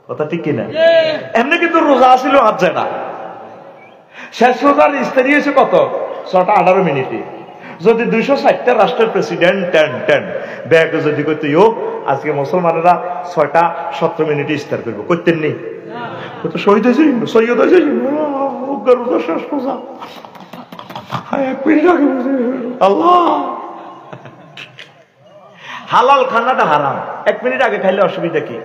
কথা ঠিক কিনা? এমনি কিন্তু রোজা আসিল হাত যায় না। শেষ রোজার ইস্তারি হয়েছে কত? 6টা 18 মিনিটে। যদি 260টা রাষ্ট্রের প্রেসিডেন্ট টেন ব্যাগ যদি করতে আজকে মুসলমানেরা 6টা 17 মিনিটে ইস্তার করবো, করতেন নেই তো শহীদ হয়েছে, সৈয়দ হয়েছে, শেষ রোজা 1 মিনিট আগে আল্লাহ। হালাল খানাটা হারাম, 1 মিনিট আগে খাইলে অসুবিধা কি?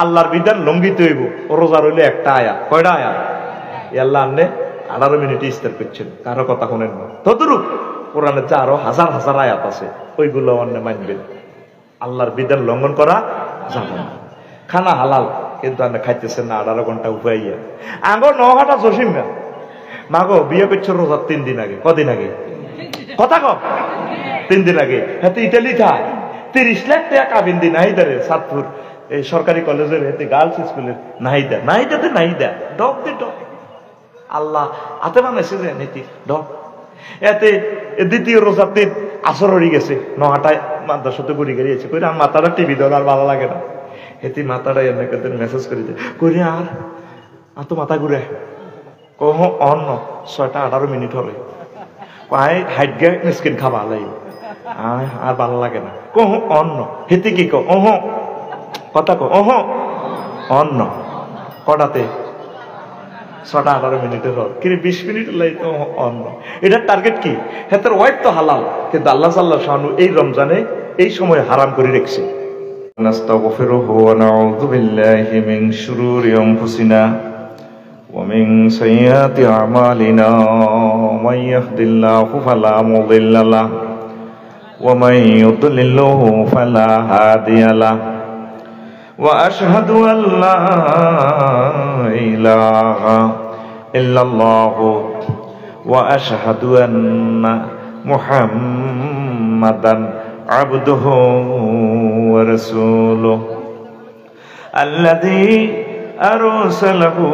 আল্লাহর বিধান লঙ্ঘিত হইব। রোজা রইলে একটা আয়াত, কয়টা আয়াত? আল্লাহ আন্নে 18 মিনিটে ইস্তার করছেন, কারো কথা শোনেন না। তদরূপ কোরআনের যে আরো হাজার হাজার আয়াত আছে, ওইগুলো অন্য মানবেন। আল্লাহর বিধান লঙ্ঘন করা যাবে না। খানা হালাল, কিন্তু আপনি খাইতেছেন না 18 ঘন্টা উপাইয়া। আগো 9 ঘন্টা জসিম না মাগো বিয়ে করছো রোজার 3 দিন আগে। কদিন আগে? কথা কম 3 দিন আগে। হ্যাঁ ইটালি থাই 30 লাখ টাকা কাবিন্দি নাহিদারে সাতপুর এই সরকারি কলেজের হেতে গার্লস স্কুলের নাহিদাতে নাহিদা ডক দে ডক আল্লাহ হাতে বানাইছে যে নীতি ডক। এতে দ্বিতীয় রোজার দিন আসর হয়ে গেছে, 9টায় মাদ্রাসাতে ঘুরি গেছে কই আর মাথাটা টিভি দেওয়ার আর ভালো লাগে না। এতে মাথাটা এনে মেসেজ করে দেয় কই আর তো মাথা ঘুরে কহ অন্য 6টা 18 মিনিট হলে পায়ে হাইট গে মিসকিন খাবা লাগবে আর ভালো লাগে না। কহ অন্য হেতে কি কহ কথা কহ অন্য কটাতে 6টা 18 মিনিটের হল কিন্তু 20 মিনিট লাগে অন্য। এটার টার্গেট কি? হেতার ওয়াইফ তো হালাল, কিন্তু আল্লাহ সাল্লাহ শানু এই রমজানে এই সময় হারাম করে রেখেছে। নাস্তাগফিরুহু ওয়া নাউযু বিল্লাহি মিন শুরুরি আনফুসিনা ওয়া মিন সাইয়্যাতি আমালিনা মান ইয়াহদিল্লাহু ফালা মুদিল্লা লাহু ওয়া মান ইউদ্লিলহু ফালা হাদিয়া লাহু ওয়া আশহাদু আল লা ইলাহা ইল্লাল্লাহু ওয়া আশহাদু আন্না মুহাম্মাদান আবদুহু ওয়া রাসূলুহু আল্লাযী আরসালাহু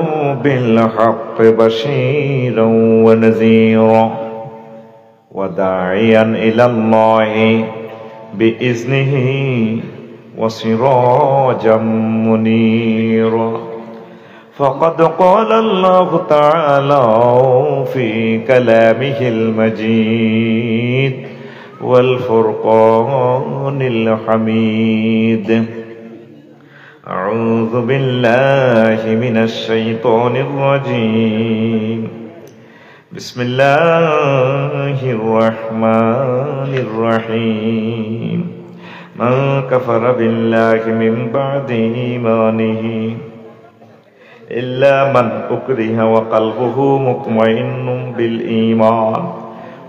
বিল হাক্কি বাশীরান ওয়া নাযীরা ওয়া দাঈয়ান ইলাল্লাহি বিইজনিহি وسراجا منيرا فقد قال الله تعالى في كلامه المجيد والفرقان الحميد أعوذ بالله من الشيطان الرجيم بسم الله الرحمن الرحيم من كفر بالله من بعد إيمانه إلا من أكره وقلبه مطمئن بالإيمان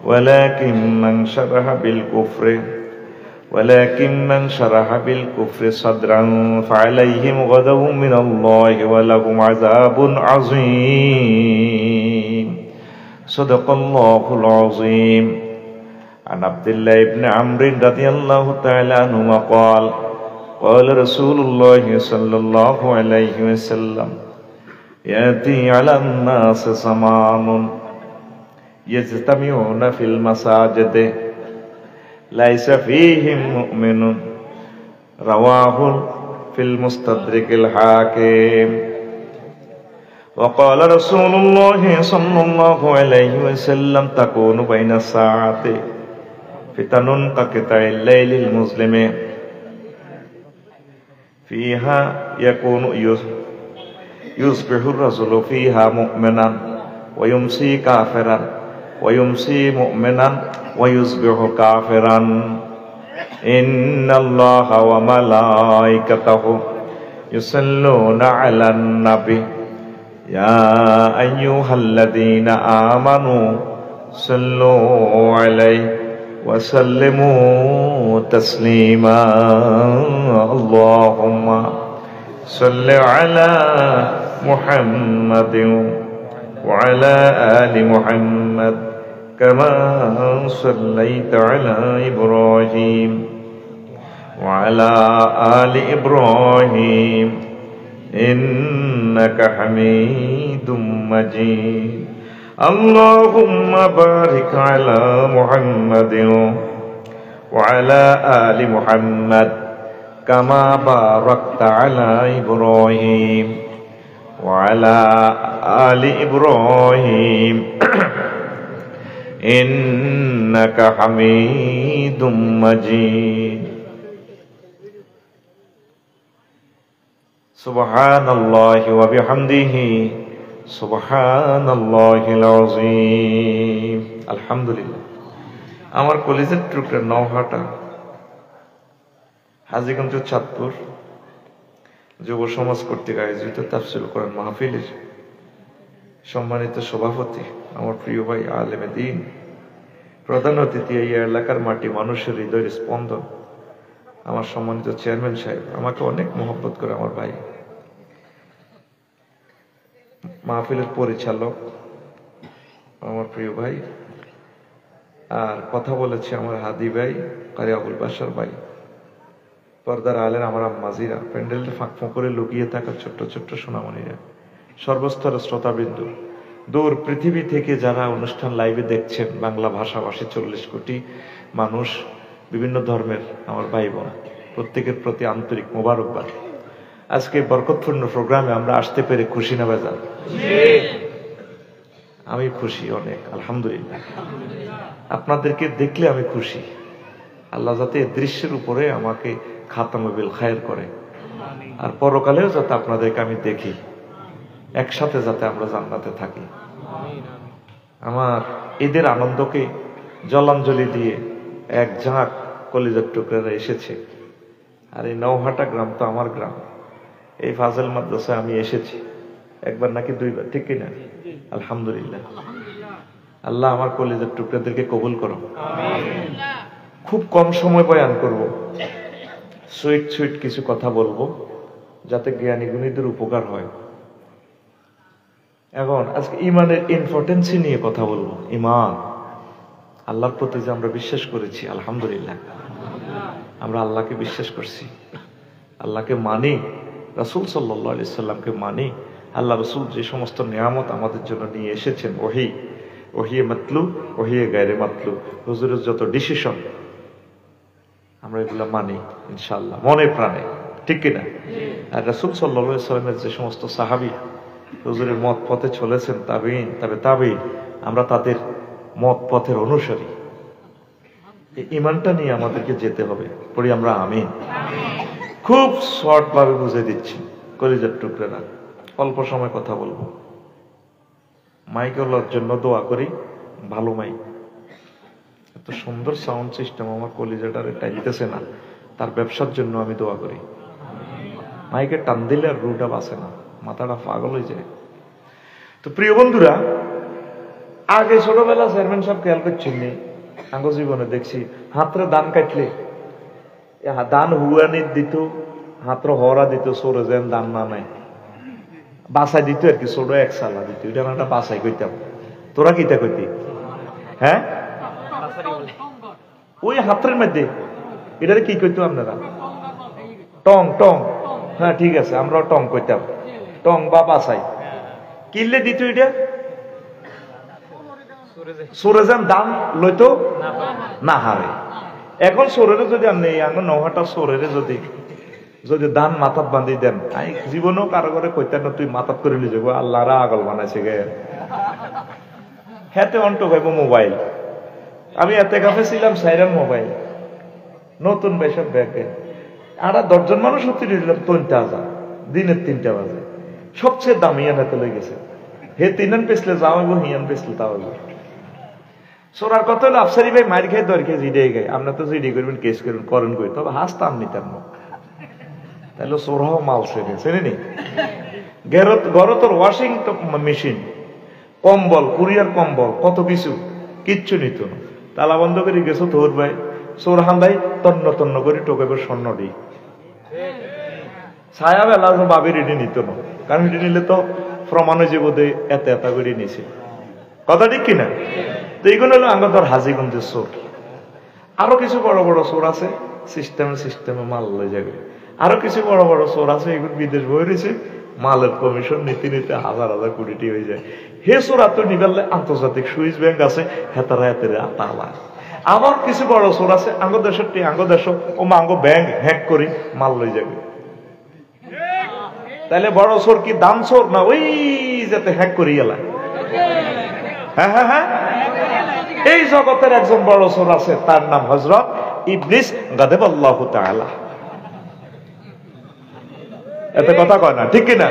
ولكن من شرح بالكفر صدرا فعليهم غضب من الله ولهم عذاب عظيم صدق الله العظيم. عن عبد الله بن عمرو رضي الله تعالى عنهما قال قال رسول الله صلى الله عليه وسلم يأتي على الناس زمان يجتمعون في المساجد ليس فيهم مؤمن رواه في المستدرك الحاكم. وقال رسول الله صلى الله عليه وسلم تكون بين الساعات فتن كقطع الليل المظلم فيها يكون يصبح الرجل فيها مؤمنا ويمسي كافرا ويمسي مؤمنا ويصبح كافرا إن الله وملائكته يصلون على النبي يا أيها الذين آمنوا صلوا عليه وسلموا تسليما اللهم صل على محمد وعلى آل محمد كما صليت على إبراهيم وعلى آل إبراهيم إنك حميد مجيد. اللهم بارك على محمد وعلى آل محمد كما باركت على إبراهيم وعلى آل إبراهيم إنك حميد مجيد سبحان الله وبحمده سبحان الله العظيم الحمد لله আমার কলেজের টুকরা নওহাটা হাজীগঞ্জ চাঁদপুর যুব সমাজ কর্তৃক আয়োজিত তাফসীরুল কোরআন মাহফিলের সম্মানিত সভাপতি আমার প্রিয় ভাই আলেমে দ্বীন, প্রধান অতিথি এই এলাকার মাটি মানুষের হৃদয়ের স্পন্দন আমার সম্মানিত চেয়ারম্যান সাহেব, আমাকে অনেক মহব্বত করে আমার ভাই, মাহফিলের পরিচালক আমার প্রিয় ভাই, আর কথা বলেছে আমার হাদি ভাই কারি আবুল বাশার ভাই, পর্দার আলেন আমার আম্মাজিরা, প্যান্ডেলটা ফাঁক ফাঁক করে লুকিয়ে থাকা ছোট্ট ছোট্ট সোনামণিরা, সর্বস্তরের শ্রোতাবিন্দু, দূর পৃথিবী থেকে যারা অনুষ্ঠান লাইভে দেখছেন, বাংলা ভাষাভাষী 40 কোটি মানুষ, বিভিন্ন ধর্মের আমার ভাই বোন, প্রত্যেকের প্রতি আন্তরিক মোবারকবাদ। আজকে বরকতপূর্ণ প্রোগ্রামে আমরা আসতে পেরে খুশি না বেজার? আমি খুশি অনেক, আলহামদুলিল্লাহ। আপনাদেরকে দেখলে আমি খুশি। আল্লাহ যাতে এই দৃশ্যের উপরে আমাকে খাতামে বিল খায়ের করে, আর পরকালেও যাতে আপনাদেরকে আমি দেখি, একসাথে যাতে আমরা জান্নাতে থাকি। আমার ঈদের আনন্দকে জলাঞ্জলি দিয়ে এক ঝাঁক কলিজার টুকরারা এসেছে, আর এই নওহাটা গ্রাম তো আমার গ্রাম। এই ফাজল মাদ্রাসায় আমি এসেছি একবার নাকি 2 বার, ঠিক কিনা? আলহামদুলিল্লাহ। আল্লাহ আমার কলিজার টুকরাদেরকে কবুল করো। খুব কম সময় বয়ান করব, সুইট সুইট কিছু কথা বলবো যাতে জ্ঞানী গুণীদের উপকার হয়। এখন আজকে ইমানের ইম্পর্টেন্সি নিয়ে কথা বলবো। ইমান, আল্লাহর প্রতি যে আমরা বিশ্বাস করেছি, আলহামদুলিল্লাহ, আমরা আল্লাহকে বিশ্বাস করছি, আল্লাহকে মানি, রাসূল সাল্লাল্লাহু আলাইহি সাল্লামকে মানি। আল্লাহ রাসূল যে সমস্ত নিয়ামত আমাদের জন্য নিয়ে এসেছেন, ওহিয়ে মাতলু, ওহিয়ে গায়রে মাতলু, হুজুরের যত ডিসিশন, আমরা এগুলা মানি ইনশাআল্লাহ মনে প্রাণে, ঠিক কিনা? আর রাসূল সাল্লাল্লাহু আলাইহি সাল্লামের যে সমস্ত সাহাবী হুজুরের মত পথে চলেছেন, তাবেঈন, তাবেঈন, আমরা তাদের মত পথের অনুসারী। এই ঈমানটা নিয়ে আমাদেরকে যেতে হবে। পড়ি আমরা আমিন। খুব শর্ট ভাবে বুঝে দিচ্ছি কলিজার টুকরারা, অল্প সময় কথা বলবো। মাইকের জন্য দোয়া করি, ভালো মাইক, এত সুন্দর সাউন্ড সিস্টেম আমার কলিজাটারে টাইলতেছে না, তার ব্যবসার জন্য আমি দোয়া করি। মাইকে টান দিলে আর রুটা বাসে না, মাথাটা পাগল হয়ে যায়। তো প্রিয় বন্ধুরা, আগে ছোটবেলা চেয়ারম্যান সাহেব খেয়াল করছেন নি, আঙ্গ জীবনে দেখছি হাতরে ধান কাটলে ধান হুয়ানি দিত, হাতর হরা দিত, সরে যেন ধান না নাই বাসাই দিত আর কি, ছোট এক সালা দিত, এটা একটা বাসাই কইতাম। তোরা কিটা কইতি? হ্যাঁ, ওই হাতের মধ্যে এটারে কি কইতো আপনারা? টং টং, হ্যাঁ ঠিক আছে, আমরাও টং কইতাম, টং বা বাসাই। কিনলে দিত এটা সরে যান দাম লইতো না হারে। এখন সরেরে যদি আপনি এখন নহাটা সরেরে যদি দান মাথাত বান্ধি দেন, জীবনেও কারো করে কইতেন না তুই মাথাত করে লিয়ে যাবো, আল্লাহরা আগল বানাইছে গে। হাতে অন্ট ভাইব মোবাইল, আমি এতে কাছে ছিলাম সাইরান মোবাইল নতুন বেসব ব্যাগে, আর 10 জন মানুষ হতে দিলাম 3,000 দিনের 3টা বাজে, সবচেয়ে দামি হাতে লই গেছে। হে 3 পেছলে যাও হিয়ান পেছলে তাও। সোনার কথা হলো আফসারি ভাই মার খেয়ে দর খেয়ে জিডে গায়ে, আপনার তো জিডি করবেন, কেস করবেন, করেন কই, তবে হাসতাম নিতাম না। তাহলে সোরাও মাল সেরে চেনেনি। ঘরে তোর ওয়াশিং মেশিন, কম্বল, কুরিয়ার কম্বল, কত কিছু, কিচ্ছু নিত না। তালা বন্ধ করে গেছো তোর ভাই, সোর হান্দাই তন্ন তন্ন করে টোকাবে স্বর্ণ দিই। ছায়া বেলা বাবি রেডি নিত না, কারণ রেডি নিলে তো প্রমাণ হয়ে যাবো এত এত করে নিছে। কথা ঠিক কিনা? তো এইগুলো হলো আমরা ধর হাজীগঞ্জের চোর। আরো কিছু বড় বড় চোর আছে, সিস্টেমে মাল লয়ে যাবে। আরো কিছু বড় বড় চোর আছে, এগুলো বিদেশ বই রয়েছে, মালের কমিশন নিতে নিতে হাজার হাজার কোটি হয়ে যায়। হে চোর এত নিবালে আন্তর্জাতিক সুইস ব্যাংক আছে, হেতারা হেতের আতালা। আবার কিছু বড় চোর আছে, আঙ্গ দেশ ও মা আঙ্গ ব্যাংক হ্যাক করি মাল লয়ে যাবে। তাহলে বড় চোর কি দাম চোর না ওই যাতে হ্যাক করি গেলা? হ্যাঁ হ্যাঁ হ্যাঁ, এই জগতের একজন বড় চোর আছে, তার নাম হযরত ইবলিস গাদাবাল্লাহু তাআলা। এতে কথা কয় না, ঠিক কিনা?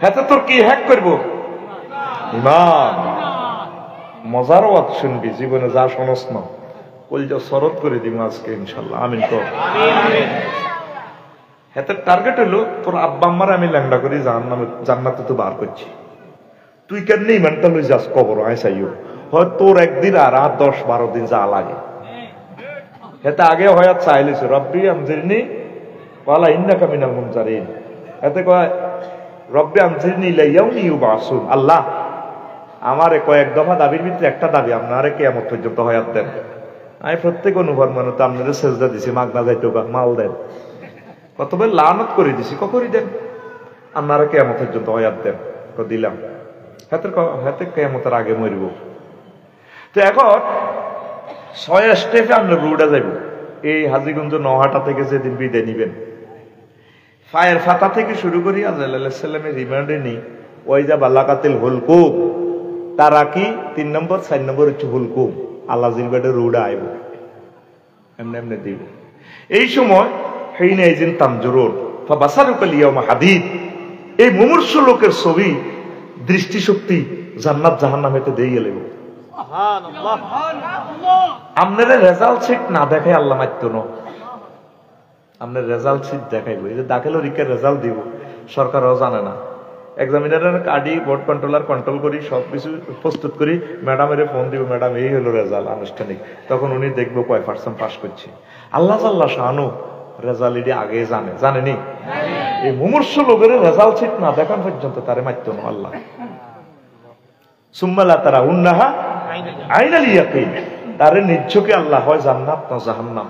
হাতে তোর কি হ্যাক করব? ইমান। মজার ওয়াজ শুনবি, জীবনে যা শোনস না কলজা শরৎ করে দিব আজকে ইনশাআল্লাহ। আমিন কর। হাতে টার্গেট হলো তোর আব্বা আম্মার আমি ল্যাংড়া করি জান্নাতে তো বার করছি, তুই কেমনি ইমানটা লই যাস কবর আইসাইও, হয় তোর একদিন আর 10-12 দিন যা লাগে। এতে আগে হয় চাইলেছে রব্বি আমজিরনি ওয়ালা ইন্নাকা মিনাল মুনজারিন। এতে কয় রব্বি আমজিরনি ইলা ইয়াউমি ইউবাসুন, আল্লাহ আমারে কয়েক দফা দাবির ভিতরে একটা দাবি, আপনারে কিয়ামত পর্যন্ত হয়াত দেন। আমি প্রত্যেক অনুভব মানে তো আপনাদের সেজদা দিছি, মাগনা যাইতো মাল দেন, কতবার লানত করে দিছি, করি দেন, আপনারা কিয়ামত পর্যন্ত হয়াত দেন, দিলাম। হাতে কিয়ামতের আগে মরিব। তো এখন 6 স্টেপে আমরা রুডা যাইব। এই হাজীগঞ্জ নহাটা থেকে যেদিন বিদায় নিবেন, ফায়ের ফাতা থেকে শুরু করি আজরাইল আলাইহিস সালামের রিমান্ডে নি ওই যা বালাকাতিল হুলকুম, তারা কি 3 নম্বর 4 নম্বর হচ্ছে হুলকুম, আল্লাহ জিলবাডে রুডা আইব, এমনি এমনি দিব। এই সময় হিনা ইজিন তামজুরুন ফাবাসারুকাল ইয়াউমা হাদিদ, এই মুমূর্ষু লোকের ছবি দৃষ্টিশক্তি জান্নাত জাহান্নাম হইতে দিয়ে গেল। আপনারা রেজাল্ট শিট না দেখাই আল্লাহ মাত্য ন, আপনার রেজাল্ট শিট দেখাইব। এই যে দাখিল পরীক্ষার রেজাল্ট দিব সরকারও জানে না, এক্সামিনারের কার্ডি বোর্ড কন্ট্রোলার কন্ট্রোল করি, সবকিছু প্রস্তুত করি, ম্যাডামের ফোন দিব, ম্যাডাম এই হলো রেজাল্ট আনুষ্ঠানিক, তখন উনি দেখবো কয় পার্সেন্ট পাস করছে। আল্লাহ আল্লাহ শানু রেজাল্ট এটি আগে জানেনি। এই মুমূর্ষ লোকের রেজাল্ট শিট না দেখান পর্যন্ত তারে মাত্য ন আল্লাহ। সুম্মা লা তারাউন্নাহা আইনাল ইয়াকিন, তারে নিশ্চয়ই আল্লাহ হয় জান্নাত না জাহান্নাম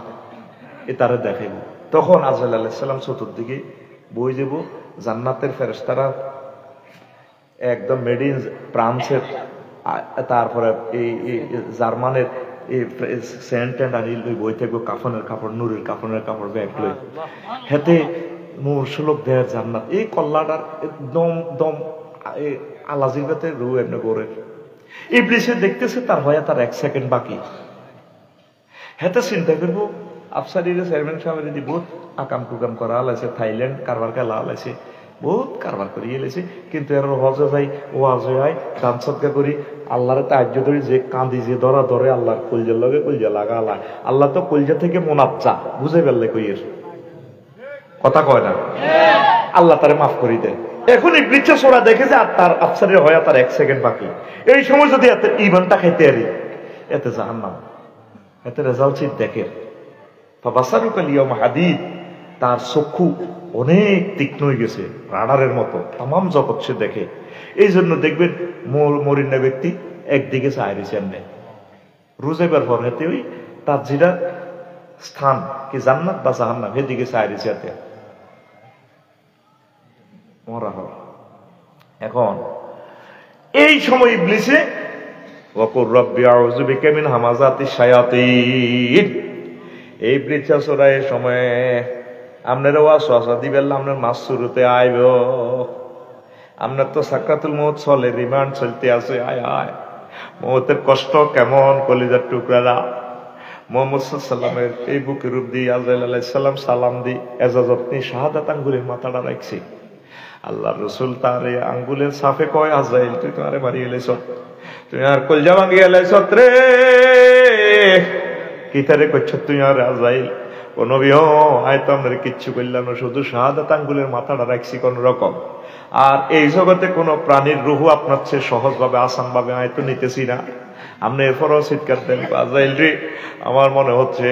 এ তারে দেখাইব। তখন আজরাইল আলাইহিস সালাম চতুর্দিকে বই যাব, জান্নাতের ফেরেশতারা একদম মেড ইন ফ্রান্সের, তারপরে এই জার্মানের এই সেন্ট এন্ড আনিল বই থাকবো, কাফনের কাপড়, নুরের কাফনের কাপড় ব্যাগ লই, হেতে মুরশলক দেয়ার জান্নাত, এই কল্লাটার দম দম আল্লাহ জিলবাতে রু এমনি গোরের। ইবলিসে দেখতেছে তার হয় তার 1 সেকেন্ড বাকি, হেতে চিন্তা করবো আফসারির চেয়ারম্যান সাহেবের যদি বহুত আকাম কুকাম করা আলাইছে, থাইল্যান্ড কারবার খেলা আলাইছে, বহুত কারবার করিয়ে এলেছে, কিন্তু এর হজে যাই ওয়াজে আই দান সদকা করি, আল্লাহর তাহাজ্জুদ ধরি, যে কাঁদি যে ধরে আল্লাহর কলজার লগে কলজা লাগা আল্লাহ, আল্লাহ তো কলজা থেকে মোনাজ্জা, বুঝে ফেললে কইয়ের কথা কয় না, আল্লাহ তারে মাফ করি দেয়। এখন ইবলিসে সোরা দেখে যে আর তার আফসারের হয় তার 1 সেকেন্ড বাকি, এই সময় যদি এত ইমানটা খাইতে আরি, এতে জাহান্নাম, এতে রেজাল্ট শিট দেখে। ফাবাসারুকাল ইয়াউমা হাদিদ, তার চক্ষু অনেক তীক্ষ্ণ হয়ে গেছে, রাডারের মতো তাম জগৎ সে দেখে। এই জন্য দেখবেন মরিনা ব্যক্তি একদিকে চাইছে এমনি রুজাইবার পর, হেতে ওই তার যেটা স্থান কি জান্নাত বা জাহান্নাম সেদিকে চাইছে এতে মরা হয়। এখন এই সময় ইবলিসে ওয়াকুর রব্বি আউযু বিকা মিন হামাযাতিশ শায়াতিন, এই বৃক্ষাসুরা এই সময়ে আপনারা ওয়াসওয়াসা দিবেন, আপনার মাস শুরুতে আইব, আপনার তো সাকরাতুল মউত চলে, রিমান্ড চলতে আছে, আয় আয় মউতের কষ্ট কেমন, কলিজার টুকরারা। মুহাম্মদ সাল্লাল্লাহু আলাইহি সাল্লামের এই বুকের রূপ দিয়ে আজরাইল আলাইহিস সালাম সালাম দি এজাজত নি শাহাদাত আঙ্গুলের মাথাটা রাখছি। আল্লাহর রাসূল তার এই আঙ্গুলের সাফে কয়, আজরাইল তুই তো আরে মারি এলাইছ, তুই আর কলজা ভাঙি এলাইছ রে, কিতারে কইছ তুই আর আজরাইল, ও নবী ও আয় তো আমরা কিচ্ছু করলাম না, শুধু শাহাদাত আঙ্গুলের মাথাটা রাখছি কোন রকম। আর এই জগতে কোন প্রাণীর রুহু আপনার চেয়ে সহজ ভাবে আসান ভাবে আয় তো নিতেছি না। আপনি এরপরও চিৎকার দেন, আজরাইল রে আমার মনে হচ্ছে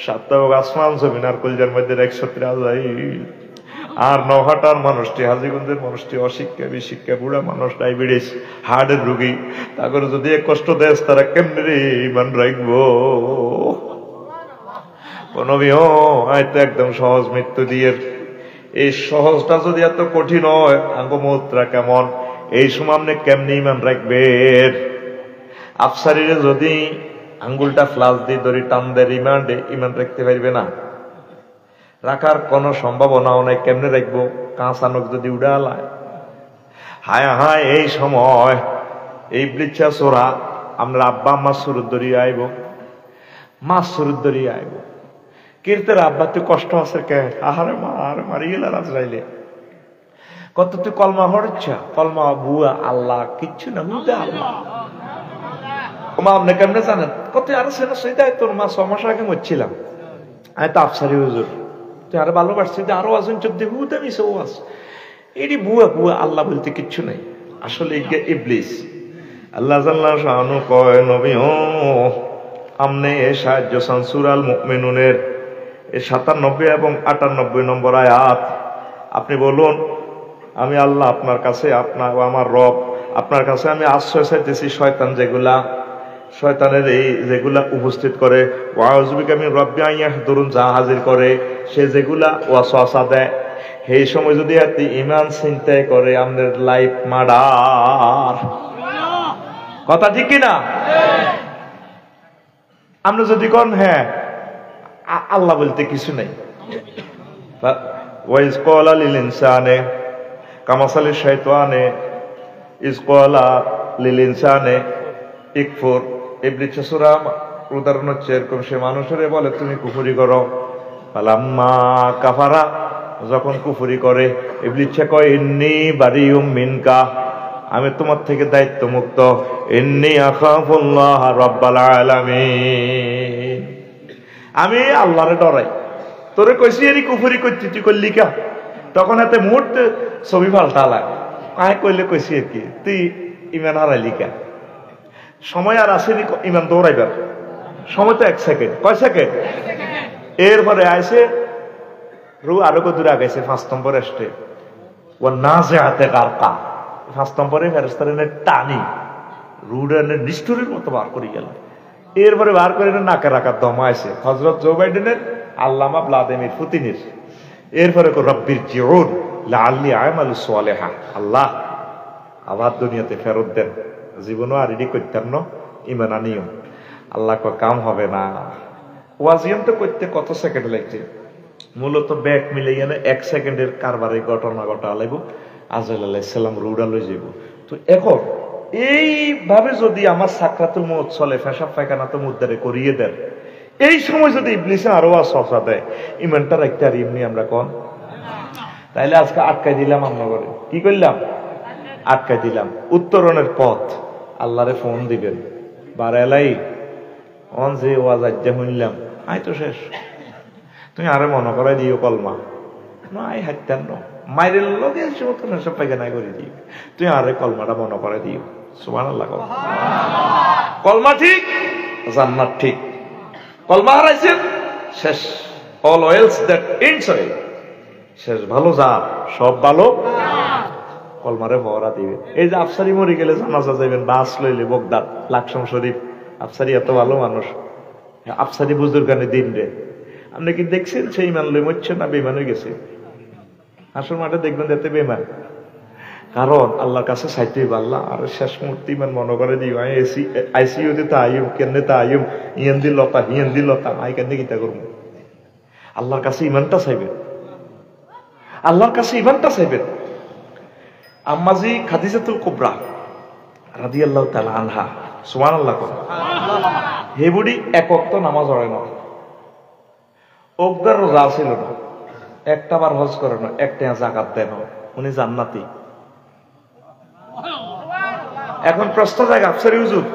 7টা আসমান জমিন আর কলজার মধ্যে 100 আজরাইল। আর নহাটার মানুষটি, হাজীগঞ্জের মানুষটি অশিক্ষা বিশিক্ষা, বুড়া মানুষ, ডায়াবেটিস হার্টের রোগী, তারপরে যদি কষ্ট দেশ তারা কেমনে রে ইমান রাখবো। নবী হয়তো একদম সহজ মৃত্যু দিয়ে, এই সহজটা যদি এত কঠিন হয় আঙ্গমুত্রা কেমন, এই সময় আপনি কেমনি ইমান রাখবেন? আফসারিরে যদি আঙ্গুলটা ফ্লাস দিয়ে ধরি টান দেয় রিমান্ডে, ইমান রাখতে পারবে না। রাখার কোনো সম্ভাবনাও নাই। কেমনে রাখবো? কাঁচানক যদি উড়ালায়, হায় হায়। এই সময় এই বৃচ্ছা চোরা আমরা আব্বা মাছ শুরুর দরিয়ে আইব, মাছ শুরুর দরিয়ে আইব। কীর্তের আব্বা তুই কষ্ট আছে কে? আহারে মার মারি গেল রাজরাইলে কত তুই কলমা হরচ্ছা, কলমা বুয়া আল্লাহ কিচ্ছু না, হুদে আল্লাহ। মা আপনি কেমনে জানেন? কত আরো সেটা সেটাই তোর মা 6 মাস আগে মরছিলাম, আমি তো আফসারি হুজুর, তুই আরো ভালোবাসছি, আরো আছেন চোখ দিয়ে হুদে মিশে ও আস। এটি বুয়া বুয়া আল্লাহ বলতে কিচ্ছু নাই, আসলে ইবলিস। আল্লাহ জাল্লাহ শানু কয় নবী ও আমনে সাহায্য চান সূরা আল মুমিনুনের 97 এবং 98 নম্বর আয়াত। আপনি বলুন, আমি আল্লাহ আপনার কাছে, আপনার আমার রব আপনার কাছে আমি আশ্রয় চাইতেছি শয়তান যেগুলা, শয়তানের এই যেগুলা উপস্থিত করে, ওয়াউযুবিকা মিন রাব্বি আন ইয়াহদুরুন, যা হাজির করে সে যেগুলা ওয়াসওয়াসা দেয়, সেই সময় যদি আপনি ইমান চিন্তায় করে আমাদের লাইফ মার্ডার। কথা ঠিক কিনা? আমরা যদি কোন হ্যাঁ আল্লাহ বলতে কিছু নাই, ওয়াইজ ক্বালা লিল ইনসানে কামাসালি শাইতানে ইজ ক্বালা লিল ইনসানে ইকফুর। ইবলিস সূরা উদাহরণ হচ্ছে এরকম, সে মানুষের বলে তুমি কুফরি করো। ফালাম্মা কাফারা, যখন কুফরি করে ইবলিস কয় ইন্নী বারিউম মিনকা, আমি তোমার থেকে দায়িত্ব মুক্ত। ইন্নী আখাফুল্লাহ রাব্বাল আলামিন, আমি আল্লাহরে ডরাই। তোরে কইছি এরি কুফরি করতে, তুই করলি কা? তখন এতে মুহূর্তে ছবি পাল্টালা, আয় কইলে কইছি আর কি, তুই ইমান হারাইলি কা? সময় আর আসেনি ইমান দৌড়াইবার, সময় তো 1 সেকেন্ড। কয় সেকেন্ড? এরপরে আইসে রু আরো দূরে আগাইছে 5 নম্বর স্টে, ও না যে হাতে গারকা 5 নম্বরে ফেরেশতারে টানি রুডানে নিষ্ঠুরের মতো বার করে গেল। এরপরে বার করে নাকে রাখার দম আইছে হযরত জো বাইডেনের, আল্লামা ভ্লাদিমির পুতিনের। এরপরে রব্বির জিউন লাআল্লি আমালু সালিহা, আল্লাহ আবার দুনিয়াতে ফেরত দেন, জীবনও আর এডি করতেন না, ইমান আনিও। আল্লাহ কাম হবে না। ওয়াজিয়াম তো করতে কত সেকেন্ড লাগছে? মূলত ব্যাগ মিলে গেলে 1 সেকেন্ডের কারবারে ঘটনা ঘটা লাগব। আজরাইল আলাইহিস সালাম রুডা লই যাব। তো এখন এইভাবে যদি আমার সাকরাতুল মউত চলে, পেশাব পায়খানা তো মুদ্দারে করিয়ে দেন, এই সময় যদি ইবলিসে আরো ওয়াসওয়াসা দেয়, ইমানটা রাখতে আর এমনি আমরা কোন? তাইলে আজকে আটকাই দিলাম, আমরা করে কি করলাম? আটকাই দিলাম। উত্তরণের পথ, আল্লাহরে ফোন দিবেন, বারেলাই অন যে ওয়াজ আজ্জা শুনলাম, আই তো শেষ, তুমি আরে মনে করাই দিও কলমা না, আই হাইতেন ন মাইরের লগে সব পাইখানা করে দিও, তুই আরে কলমাটা মনে করে দিও। সুবহানাল্লাহ। কলমা ঠিক, জান্নাত ঠিক। কলমা হারাইছেন, শেষ। অল এলস দ্যাট ইনসাইড, শেষ। ভালো যা সব ভালো কলমারে ভরা দিবে। এই যে আফসারি মরে গেলে জানাজা যাবেন, বাস লইলে বগদাদ লাকসাম শরীফ, আফসারি এত ভালো মানুষ, আফসারি বুজুর্গানে দিন রে, আপনি কি দেখছেন সেই ইমান লই মরছে না বেমান হয়ে গেছে? আসল মাঠে দেখবেন এতে বেমান, কারণ আল্লাহর কাছে চাইতে আল্লাহ আর শেষ মুহূর্তে ইমান মনে করে দিও, আইসিইউতে তা আইম কেনে তা I'm Ian the Lata হিয়ান the Lata, I can Gita করবো? আল্লাহর কাছে ইমানটা চাইবেন, আল্লাহর কাছে ইমানটা চাইবেন। আম্মাজি খাদিজাতুল কুবরা রাদিয়াল্লাহু তাআলা আনহা, সুবহানাল্লাহ, হে বুড়ি এক ওয়াক্ত নামাজ পড়ে না, অজ্ঞার রোজা ছিল না, একটা বার হজ করে না, একটা যাকাত দেয় না, উনি জান্নাতি। এখন প্রশ্ন জায়গা, আফসারি হুজুর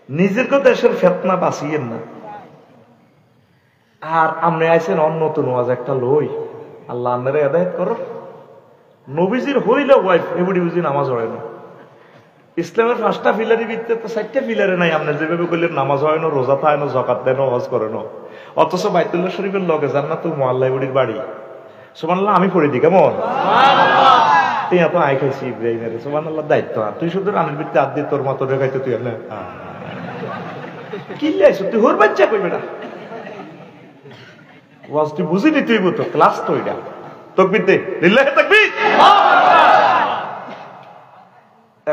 নিজের তো দেশের ফেতনা বাঁচিয়েন না, আর আপনি আইছেন অন্য নতুন ওয়াজ একটা লই, আল্লাহ আপনারে হেদায়েত করো। নবীজির হইল ওয়াইফ এগুলি বুঝি নামাজ হয় না। ইসলামের 5টা পিলারের ভিতরে তো 4টা পিলারে নাই। আপনি যেভাবে করলেন নামাজ হয় না, রোজা থাকে না, যাকাত দেয় না, হজ করে না, অথচ বাইতুল্লাহ শরীফের লগে জান্নাতুল মুআল্লা বুড়ির বাড়ি। সুবহানাল্লাহ, আমি পড়ে দিই কেমন? তুই এত আয় খাইছি ইব্রাহিমের, সুবহানাল্লাহ, দায়িত্ব তুই শুধু রানের ভিতরে আদ দিয়ে তোর মতো রেখাইতে তুই না কি লাইছো তুই হোর বাচ্চা কইবে না ওয়াজ তুই বুঝিনি, তুই বুঝতো ক্লাস তো এটা তাকবীর দে, লিল্লাহি তাকবীর।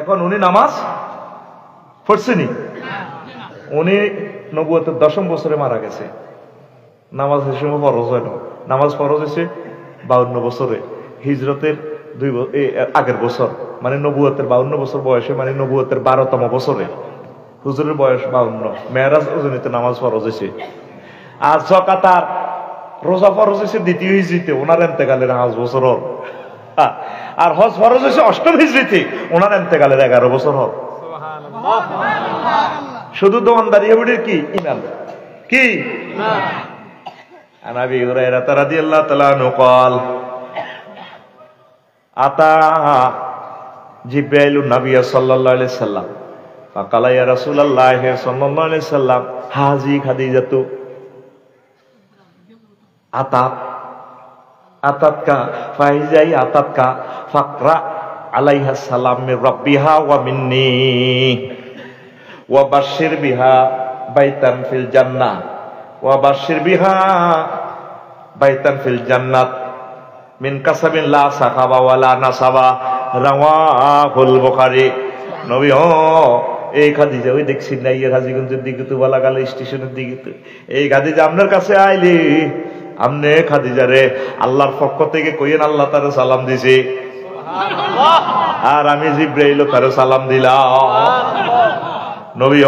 এখন উনি নামাজ পড়ছেনি, উনি নবুয়তের 10ম বছরে মারা গেছে। নামাজ সময় ফরজ হয় না, নামাজ ফরজ হয়েছে 52 বছরে, হিজরতের আগের বছর মানে নবুয়তের 52 বছর বয়সে, মানে নবুয়তের 12তম বছরে হুজুরের বয়স 52, মেরাজ ওজনিতে নামাজ ফরজ হয়েছে। আর যাকাতার রোজা ফরজ হয়েছে 2য় হিজরিতে, ওনার এন্তেকালের 5 বছর হল। আর হজ ফরজ হয়েছে 8ম হিজরিতে, ওনার এন্তেকালের 11 বছর হল। শুধু দোয়ানদারি এবিডির কি ইমান কি عن ابي هريره رضي الله تعالى عنه قال اتى جبريل النبي صلى الله عليه وسلم فقال يا رسول الله صلى الله عليه وسلم هذه خديجه اتتك فاذا اتتك فاقرا عليها السلام من ربها ومني وبشر بها بيتا في الجنة وبشر بها بيتا في الجنة من كسب لا سخب ولا نصب رواه البخاري নবী এই খাদিজা ওই দেখছি না ইয়ের হাজীগঞ্জের দিকে তো বালাগাল স্টেশনের দিকে তো এই খাদিজা আপনার কাছে আইলি আমনে খাদিজা রে আল্লাহর পক্ষ থেকে কইেন আল্লাহ তারে সালাম দিছে আর আমি জিব্রাইল তারে সালাম দিলাম। নবী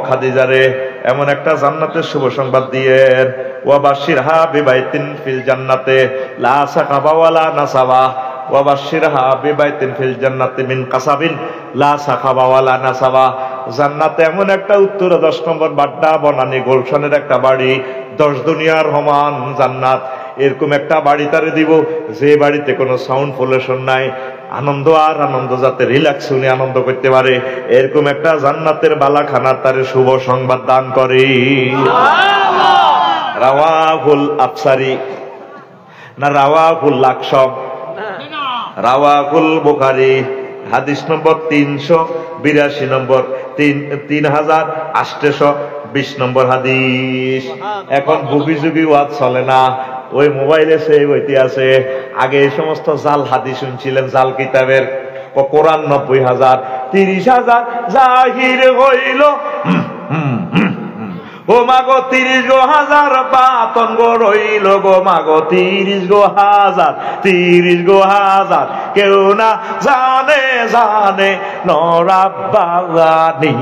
খাদিজা রে এমন একটা জান্নাতের শুভ সংবাদ দিয়েন, ওয়া বাশিরহা বিবাইতিন ফিল জান্নাতে লা সাকাবা ওয়ালা নাসাবা, ওয়া বাশিরহা বিবাইতিন ফিল জান্নাতে মিন কাসাবিন লা সাকাবা ওয়ালা নাসাবা। জান্নাতে এমন একটা উত্তরে 10 নম্বর বাড্ডা বনানী গুলশানের একটা বাড়ি, 10 দুনিয়ার সমান জান্নাত। এরকম একটা বাড়ি তারে দিব যে বাড়িতে কোনো সাউন্ড পলিউশন নাই, আনন্দ আর আনন্দ, যাতে রিল্যাক্স উনি আনন্দ করতে পারে, এরকম একটা জান্নাতের বালাখানা তারে শুভ সংবাদ দান করে। রাওয়াহুল আফসারি না রাওয়াহুল লাকসব, রাওয়াহুল বুখারী, হাদিস নম্বর 382 নম্বর, 3820 নম্বর হাদিস। এখন বুগি যুগি ওয়াজ চলে না, ওই মোবাইলে সেই বইতে আছে। আগে এই সমস্ত জাল হাদিস শুনছিলেন, জাল কিতাবের। কোরআন 90,000, 30,000 জাহির হইল, ও মাগো 30,000 বাতন গো রইল গো মাগো 30,000 কেউ না জানে জানে নরাব্বানি।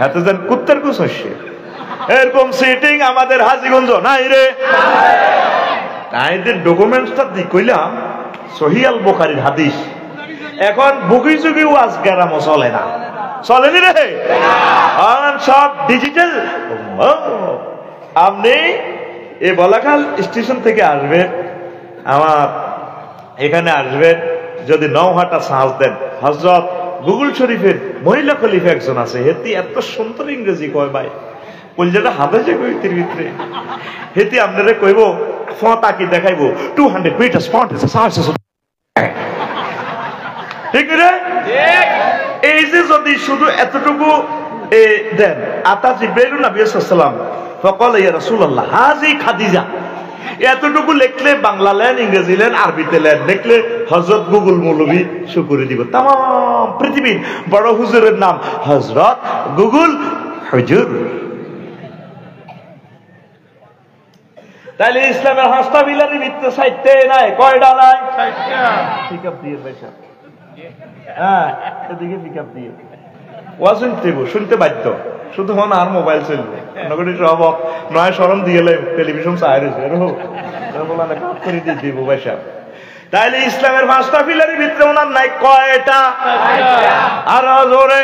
এত যেন কুত্তার কুছ হচ্ছে, এরকম সিটিং আমাদের হাজীগঞ্জ নাই রে। তাইদের ডকুমেন্টসটা দি কইলাম সহিহ আল বুখারীর হাদিস। এখন বুগি যুগি ওয়াজ গেরাম চলে না, চলেনি রে, সব ডিজিটাল। আপনি এই বলাখাল স্টেশন থেকে আসবেন, আমার এখানে আসবেন, যদি নওহাটা সাহস দেন, হযরত গুগল শরীফের মহিলা খলিফা একজন আছে, হেতি এত সুন্দর ইংরেজি কয় ভাই, কলজাটা হাতে যে কইতির ভিতরে হেতি আপনারে কইব ফটা কি দেখাইবো 200 মিটার ফন্ট আছে সাহস। ঠিক রে? এই যে যদি শুধু এতটুকু দেন, আতা জিবরাইল নবী সাল্লাল্লাহু আলাইহি ওয়াসাল্লাম ফকাল ইয়া রাসূলুল্লাহ হাজি খাদিজা, এতটুকু লিখলে বাংলা লেন, ইংরেজি লেন, আরবিতে লেন, লিখলে হযরত গুগল মৌলভী শুকরে দিব। তাম পৃথিবীর বড় হুজুরের নাম হযরত গুগল হুজুর। তাইলে ইসলামের হাসতা বিলানি ভিতরে সাইতে নাই, কয়টা নাই? পিকআপ দিয়ে পয়সা, হ্যাঁ এদিকে পিকআপ দিয়ে ওয়াজ শুনতে বাধ্য, শুধু হন আর মোবাইল চলবে নগরী সব নয় শরম দিয়ে টেলিভিশন চাই রয়েছে করে দিয়ে দিব পয়সা। তাইলে ইসলামের পাঁচটা পিলারের ভিতরে ওনার নাই কয়টা? আর জোরে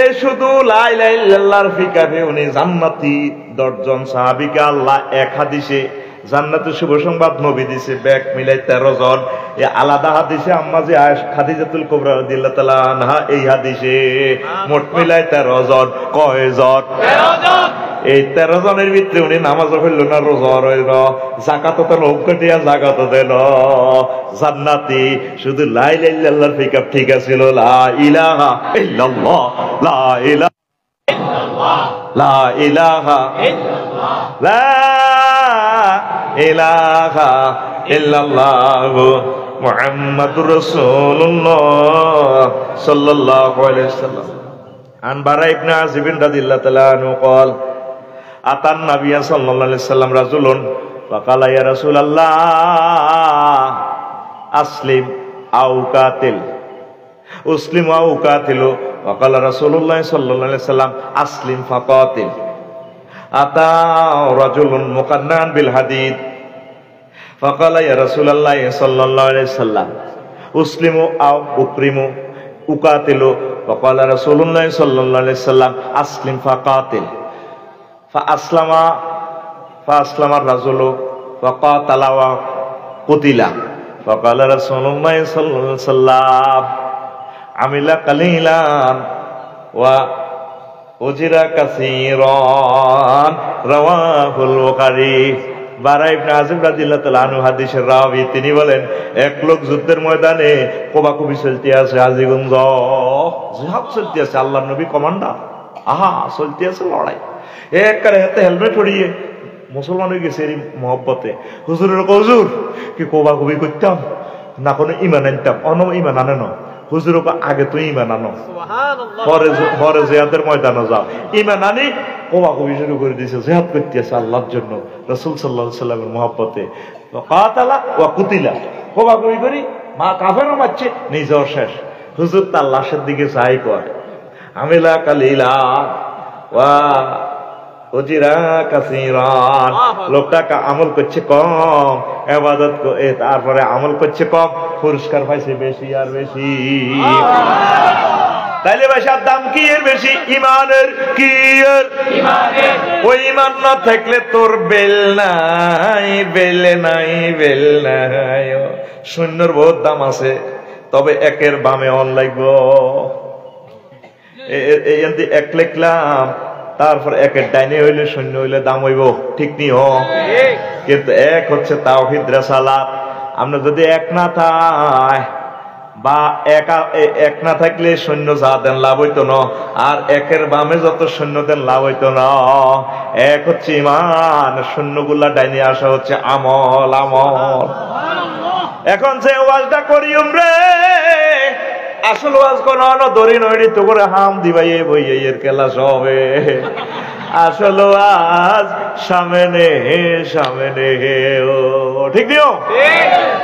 এ শুধু লা ইলাহা ইল্লাল্লাহর ফিকারে উনি জান্নাতি 10 জন সাহাবীকে আল্লাহ এক হাদিসে জান্নাতের শুভ সংবাদ নবী দিছে, ব্যাগ মিলাই 13 জন। এই আলাদা হাদিসে আম্মা যে খাদিজাতুল কুবরা রাদিয়াল্লাহু তাআলা আনহা, এই হাদিসে মোট মিলাই 13 জন। কয় জন? 13 জন। এই 13 জনের ভিতরে উনি নামাজও পড়ল না, রোজা রইল, যাকাতও তো লৌকটিয়া যাকাতও দেন, জান্নাতি। শুধু লা ইলাহা ইল্লাল্লাহর ফিকার ঠিক আছিল, লা ইলাহা ইল্লাল্লাহ, লা ইলাহা ইল্লাল্লাহ, লা ইলাহা ইল্লাল্লাহ, লা ইলাহা ইল্লাল্লাহ মুহাম্মাদুর রাসূলুল্লাহ সাল্লাল্লাহু আলাইহি ওয়াসাল্লাম। আন বারা ইবনে আযিব রাদিয়াল্লাহু তাআলা আনহু قال আতান নাবিয়া সাল্লাল্লাহু আলাইহি সাল্লাম রাজুলুন ফাকালা ইয়া রাসূলুল্লাহ আসলিম আও কাতিল উসলিম আও কাতিলু ফাকালা রাসূলুল্লাহ সাল্লাল্লাহু আলাইহি সাল্লাম আসলিম ফাকাতিল আতা রাজুলুন মুকান্নান বিল হাদিদ ফাকালা ইয়া রাসূলুল্লাহ সাল্লাল্লাহু আলাইহি সাল্লাম উসলিমু আও উকরিমু উকাতিলু ফাকালা রাসূলুল্লাহ সাল্লাল্লাহু আলাইহি সাল্লাম আসলিম ফাকাতিল ফাআসলামা রাজুলু ফাকাতালা ওয়া কুতিলা ফাকালা রাসূলুল্লাহ সাল্লাল্লাহু আলাইহি সাল্লাম আমিলা কালিলান ওয়া উজিরা কাসীরান রাওয়াহুল বুখারী। বারা ইবনে আযিব রাদিয়াল্লাহু তাআলা আনহু হাদিসের রাবী, তিনি বলেন এক লোক যুদ্ধের ময়দানে কোবাকুবি চলতে আছে, আজিগঞ্জ জিহাদ চলতে আছে, আল্লাহর নবী কমান্ডার, আহা চলতে আছে লড়াই, একবারে হাতে হেলমেট পরিয়ে মুসলমান হয়ে গেছে এই মহব্বতে। হুজুরের হুজুর কি কোবাকুবি করতাম না কোনো ইমান আনতাম, ইমান আনে না হুজুর আগে তুই ইমান আনো, পরে জিহাদের ময়দানে যাও, ইমান আনি কোবাকুবি শুরু করে দিয়েছে, জিহাদ করতে আছে আল্লাহর জন্য রাসূল সাল্লাল্লাহু আলাইহি সাল্লামের মহব্বতে। কাতালা ওয়া কুতিলা, কোবাকুবি করি মা কাফেরও মারছে, নিজেও শেষ। হুজুর তার লাশের দিকে চাই করে আমিলা কালিলা ওয়া উজিরা কাসীরান, লোকটা আমল করছে কম, ইবাদত তারপরে আমল করছে কম, পুরস্কার পাইছে বেশি আর বেশি। তাইলে ভাষার দাম কি এর বেশি? ইমানের। কি এর? ইমানের। ওই ইমান না থাকলে তোর বেল নাই, বেলে নাই, বেল নাই। শূন্যর বহুত দাম আছে, তবে একের বামে অন লাগবো। এক লিখলাম, তারপর একের ডাইনে হইলে শূন্য হইলে দাম হইব, ঠিক নি? কিন্তু এক হচ্ছে তাওহীদ রিসালাত। আমরা যদি এক না থাই বা এক না থাকলে সৈন্য যা দেন লাভ হইতো না, আর একের বামে যত সৈন্য দেন লাভ হইতো না। এক হচ্ছে ইমান, সৈন্যগুলা ডাইনে আসা হচ্ছে আমল। আমল এখন যে ওয়াজটা করি রে, আসল ওয়াজ কোন দড়ি নড়ি তো করে হাম দিবাইয়ে বইয়ে এর কেলা সবে। আসল ওয়াজ সামনে সামনে, ও ঠিক নিও।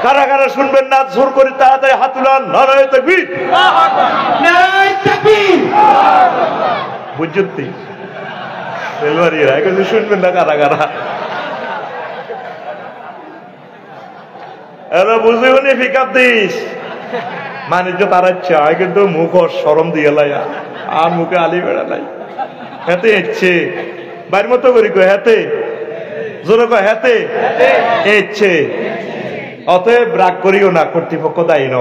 কারা কারা শুনবেন না জোর করে তাড়াতাড়ি হাত তুলান, নারায়ে তাকবীর, নারায়ে তাকবীর। বুঝতি সেলওয়ারিরা এখন শুনবেন না কারা কারা? এরা বুঝিওনি পিকআপ দিস মানিজ্য তারা চায়, কিন্তু মুখ শরম দিয়ে লাই, আর মুখে আলি বেড়া নাই। হেতে ইচ্ছে বাইর মতো করি কো, হেতে জোরে কো, হেতে ইচ্ছে। অতএব রাগ করিও না, কর্তৃপক্ষ দায়ী ন,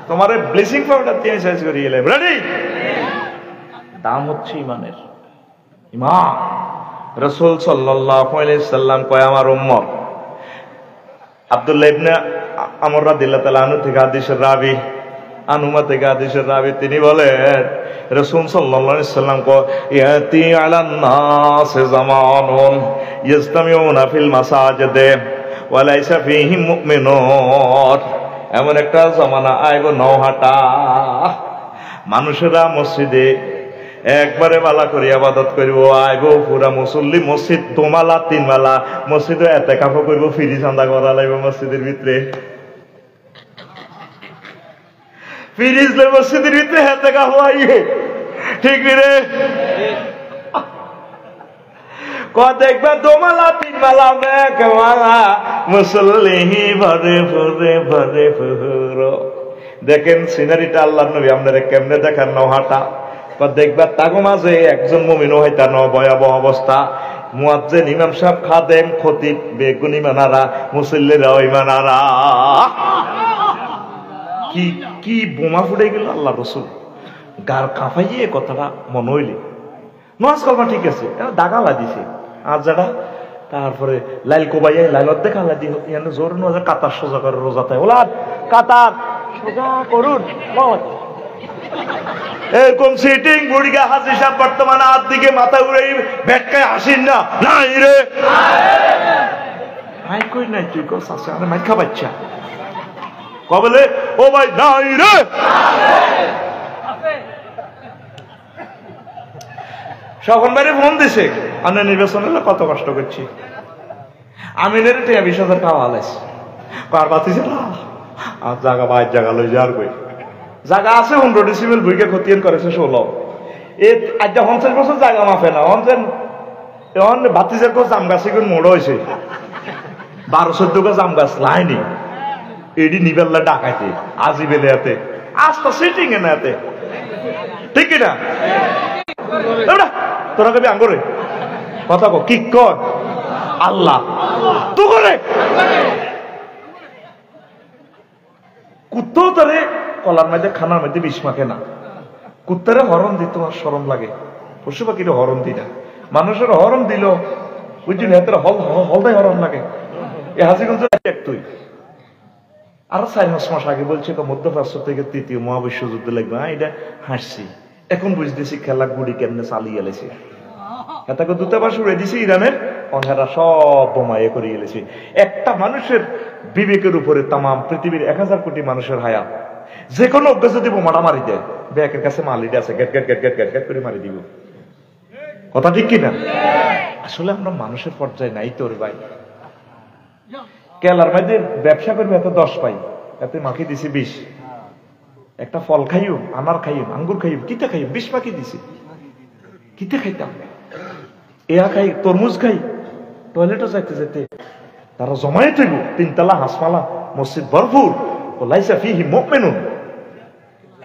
তোমার ব্লেসিং পাউডার দিয়ে শেষ করি এলাম। রেডি? দাম হচ্ছে ইমানের। ইমান রাসূল সাল্লাল্লাহু আলাইহি সাল্লাম কয়, আমার উম্মত আব্দুল্লাহ ইবনে আমর রাদিয়াল্লাহু তাআলা আনহু থেকে হাদিসের রাবী, আনুমা থেকে হাদিসের রাবী, তিনি বলেন রাসূল সাল্লাল্লাহু আলাইহি সাল্লাম কয়, ইয়াতি আলান নাস জামানুন ইজতামিউনা ফিল মাসাজিদে ওয়া লাইসা ফীহিম মুমিনুন। এমন একটা জামানা আইব নওহাটা, মানুষেরা মসজিদে একবারে বালা করে ইবাদত করব, আইব পুরা মুসল্লি, মসজিদ দোমালা তিনমালা, মসজিদে এতেকাফ করব, ফিরি চান্দা করা লাগবে মসজিদের ভিতরে, ফিরিজ মসজিদের ভিতরে এতেকাফ আইয়ে, ঠিক রে? দেখবে দোমালা তিনমালা মেঘমালা, মুসল্লি ভরে ভরে ভরে ভরে। দেখেন সিনারিটা আল্লাহর নবী আপনারা কেমনে দেখান নওহাটা। দেখবা তাগো মাঝে একজন মুমিন হইতা ন, ভয়াবহ অবস্থা। মুয়াজ্জিন, ইমাম সাহেব, খাদেম, খতিব, বেগুন ইমানারা, মুসল্লিরা ইমানারা। কি কি বোমা ফুটে গেল আল্লাহ রসুল গার কাঁপাইয়ে কথাটা মনে হইলে। নামাজ কলমা ঠিক আছে, দাগা লাগিছে আর যারা, তারপরে লাইল কোবাইয়ে লাইলত দেখা লাগি জোর নজর কাতার সোজা করে রোজাতে ওলাদ কাতার সোজা করুন। এরকম সিটিং বুড়িগা হাজি সাহেব বর্তমানে হাত দিকে মাথা উড়ে ভেটকায় হাসিন না, নাই রে নাই কই নাই, তুই কস আছে আরে মাইখা বাচ্চা কবলে ও ভাই নাই রে। শখন ভাইরে ফোন দিছে, আমি নির্বাচন হলে কত কষ্ট করছি। আমিনের 20,000 খাওয়া হালাইছি, কার বাতি আর জায়গা বাইর জায়গা লই যার কই জায়গা আছে 15 ডিসিমেল ভুইকে খতিয়ান করেছে 16। এ আজ 50 বছর জায়গা মাফে না অনজেন এখন বাতিজের কো জাম গাছে কোন মোড় হয়েছে 12-14 গা জাম গাছ লাইনি এডি নিবেল্লা ডাকাইতে আজি বেলে এতে আজ তো সিটিং এ না এতে ঠিক না তোরা কবি আঙ্গরে কথা কো কি কর আল্লাহ তু করে কুত্তো তারে কলার মধ্যে খানার মধ্যে বিষ মাখে না, কুত্তারে হরণ দিত আর শরম লাগে, পশু পাখির হরণ দি না, মানুষের হরণ দিল বুঝলি হাতের হলদাই হরণ লাগে। এ হাজিগঞ্জ তুই আরো 4 মাস আগে বলছে মধ্যপ্রাচ্য থেকে 3য় মহাবিশ্ব যুদ্ধ লাগবে, এটা হাসছি, এখন বুঝতেছি খেলা গুড়ি কেমনে চালিয়ে গেলেছে। এটাকে দূতাবাস উড়ে দিছে ইরানের, অনেরা সব বোমায়ে করে গেলেছে। একটা মানুষের বিবেকের উপরে তাম পৃথিবীর 1000 কোটি মানুষের হায়াত, যে কোনো অজ্ঞ যদি বোমাটা মারি দেয় ব্যাকের কাছে মালিটা আছে গেট গেট গেট গেট গেট গেট করে মারি দিব। কথা ঠিক কিনা? আসলে আমরা মানুষের পর্যায়ে নাই তোর ভাই। কেলার মধ্যে ব্যবসা করবে এত 10 পাই, এতে মাখি দিছি 20। একটা ফল খাইও, আনার খাইও, আঙ্গুর খাইও, কিতে খাইও 20 মাখি দিছি, কিতে খাইতাম এয়া খাই, তরমুজ খাই, টয়লেটও যাইতে যেতে তারা জমায়ে থাকব 3 তলা হাসপালা মসজিদ ভরপুর ও লাইসা ফিহি মুমিনুন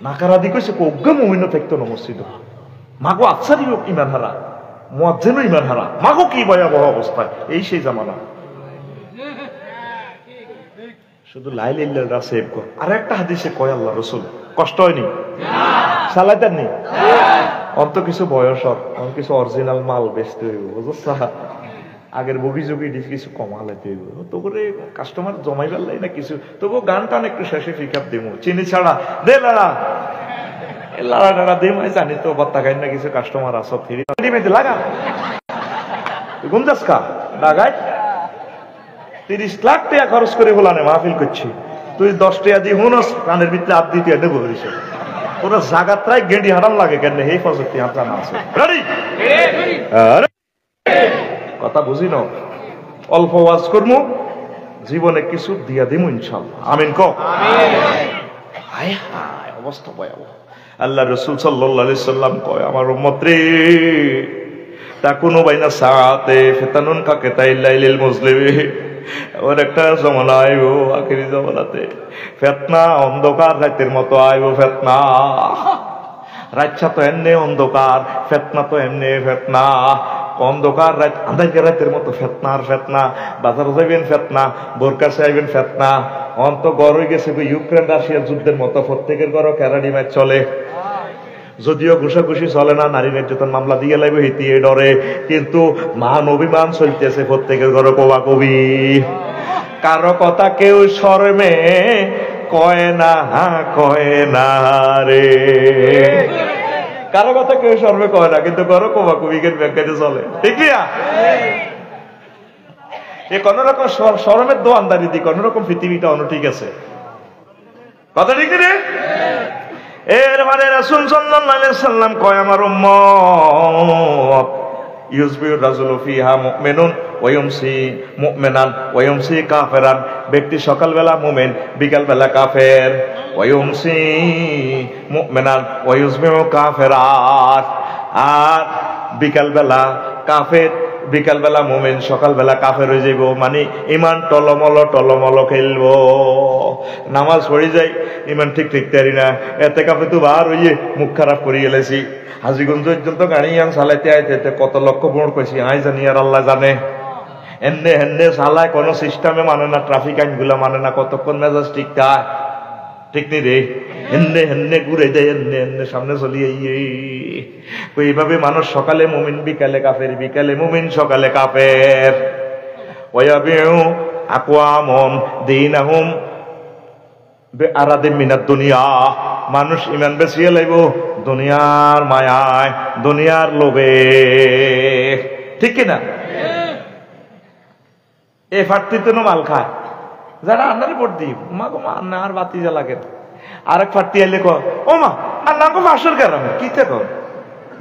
নাকারাদি কইছে অজ্ঞ মুমিনও থাকতো না মসজিদ। মাগো আফসারি হোক ইমান হারা, মুয়াজ্জিনও ইমান হারা, মাগো কি ভয়াবহ অবস্থা। এই সেই জামানা। শুধু লাই লাইল্লাহটা সেভ কর। আর একটা হাদিসে কয় আল্লাহ রাসূল কষ্ট হয়নি চালাইতেন নি অন্ত কিছু বয়স অন্ত কিছু অরিজিনাল মাল বেচতে হইব বুঝছা, আগের বগি যোগী কিছু কমালাইতে হইব, তো করে কাস্টমার জমাই ফেললাই না কিছু, তবু গান টান একটু শেষে পিকআপ দিব, চিনি ছাড়া দে লাড়া লাড়া টাড়া দে, মানে জানি তো বাত্তা খাই না কিছু কাস্টমার আসো ফিরি লাগা গুমজাস কা লাগাই 30 লাখ টাকা খরচ করে বলানে মাহফিল করছি, তুই 10 টাকা দিয়ে হুনস কানের ভিতরে আপ দিতে এনে বলিস ওরা জাগাতরাই গেঁডি হারাম লাগে কেন এই ফজরতি হাত না আছে কথা বুঝি না। অল্প ওয়াজ করবো জীবনে কিছু দিয়া দিমু ইনশাআল্লাহ, আমিন ক হায় হায় অবস্থা ভয়াবহ। আল্লাহ রাসূল সাল্লাল্লাহু আলাইহি সাল্লাম কয় আমার উম্মত রে তাকুনু বাইনা সাআতে ফিতানুন কাকিতাইল মুসলিমি, ওর একটা জমানা আইব আখিরি জমানাতে ফেতনা অন্ধকার রাতের মতো আইব ফেতনা, রাতটা তো এমনি অন্ধকার, ফেতনা তো এমনি ফেতনা, অন্ধকার রাত আন্ধাইকে রাতের মতো ফেতনা আর ফেতনা, বাজার যাইবেন ফেতনা, বোর কাছে আইবেন ফেতনা, অন্ত গড় হয়ে গেছে ইউক্রেন রাশিয়া যুদ্ধের মতো, প্রত্যেকের ঘর ক্যারাডি ম্যাচ চলে, যদিও ঘুষাঘুষি চলে না, নারী নির্যাতন মামলা দিয়ে লাগবে হিতিয়ে ডরে, কিন্তু মান অভিমান চলতেছে প্রত্যেকের ঘরে কবা কবি, কারো কথা কেউ শরমে কয় না রে, কারো কথা কেউ শরমে কয় না, কিন্তু ঘরে কবা কবি ব্যাংকাতে চলে, ঠিক না? এ কোন রকম শরমের দোয়ানদারি দি কোন রকম পৃথিবীটা অন্য ঠিক আছে, কথা ঠিক রে? এর মানে রাসূল সাল্লাল্লাহু আলাইহি সাল্লাম কয় আমার উম্মত ইউসবিহু রাজুলু ফিহা মুমিনুন ওয়া ইউমসি মুমিনান ওয়া ইউমসি কাফিরান, ব্যক্তি সকালবেলা মুমিন বিকাল বেলা কাফের, ওয়া ইউমসি মুমিনান ওয়া ইউসবিহু কাফিরান, আর বিকাল বেলা কাফের বিকাল বেলা মুমিন সকাল বেলা কাফের হয়ে যাইব, মানে ইমান টলমল খেলবো, নামাজ পড়ি যাই ইমান ঠিক পারি না, এতে কাফে তো বার হইয়ে মুখ খারাপ করে গেলেছি, হাজিগঞ্জ পর্যন্ত গাড়ি আন চালাইতে আইতে কত লক্ষ বোর্ড কইছি আই জানি আর আল্লাহ জানে, এমনে হেন্নে চালায় কোনো সিস্টেমে মানে না, ট্রাফিক আইন গুলা মানে না, কতক্ষণ মেজাজ ঠিক থাকে ঠিক নেই রে, হেন্নে ঘুরে দেয় এমনে সামনে চলিয়ে এইভাবে মানুষ সকালে মুমিন বিকালে কাফের, বিকালে মুমিন সকালে কাফের, ওয়াবিউ আকওয়ামুন দীনাহুম বিআরাদিম মিনাদ দুনিয়া, মানুষ ইমান বেচিয়ে লাইব দুনিয়ার মায়ায় দুনিয়ার লোভে, ঠিক কিনা? এ ফাটতিতে মাল খায় যারা আন্নারে ভোট দিই, মা গো মা আন্না আর বাতি জ্বালাকে, আরেক ফাটতি আইলে ক ও মা আন্না গো বাসর গ্রামে কিতে কর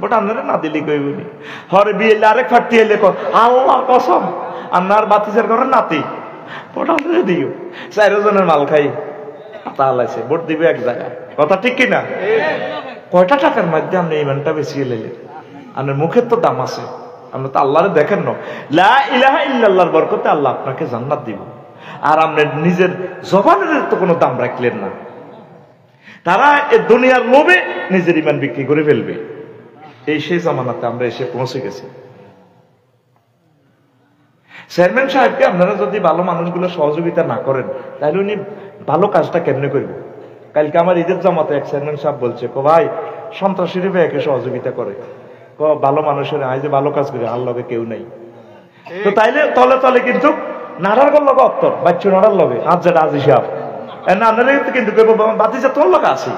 বট আপনারা না দিলি কইবনি হরে বিয়ে আরেক ফাটি এলে আল্লাহর কসম আপনার বাতিজার ঘরের নাতি বট আপনারা দিও 4 জনের মাল খাই তাহলে ভোট দিবে এক জায়গায় কথা ঠিক কিনা কয়টা টাকার মধ্যে আপনি ইমানটা বেশি এলেন আপনার মুখের তো দাম আছে আপনি তো আল্লাহরে দেখেন না লা ইলাহা ইল্লাল্লাহর বরকতে আল্লাহ আপনাকে জান্নাত দিব আর আপনি নিজের জবানের তো কোনো দাম রাখলেন না তারা এই দুনিয়ার লোভে নিজের ইমান বিক্রি করে ফেলবে এই সেই জামানাতে আমরা এসে পৌঁছে গেছি চেয়ারম্যান সাহেবকে আপনারা যদি ভালো মানুষগুলো সহযোগিতা না করেন তাহলে উনি ভালো কাজটা কেমনে করব কালকে আমার ঈদের জামাতে এক চেয়ারম্যান সাহেব বলছে ভাই সন্ত্রাসীরা একে সহযোগিতা করে ভালো মানুষের আজ যে ভালো কাজ করে আর লগে কেউ নাই তো তাইলে তলে তলে কিন্তু নাড়ার লগে অত্তর বাচ্চু নাড়ার লগে আজ যেটা আজি সাহেব না আপনারা কিন্তু বাতিজা তোর লগে আছে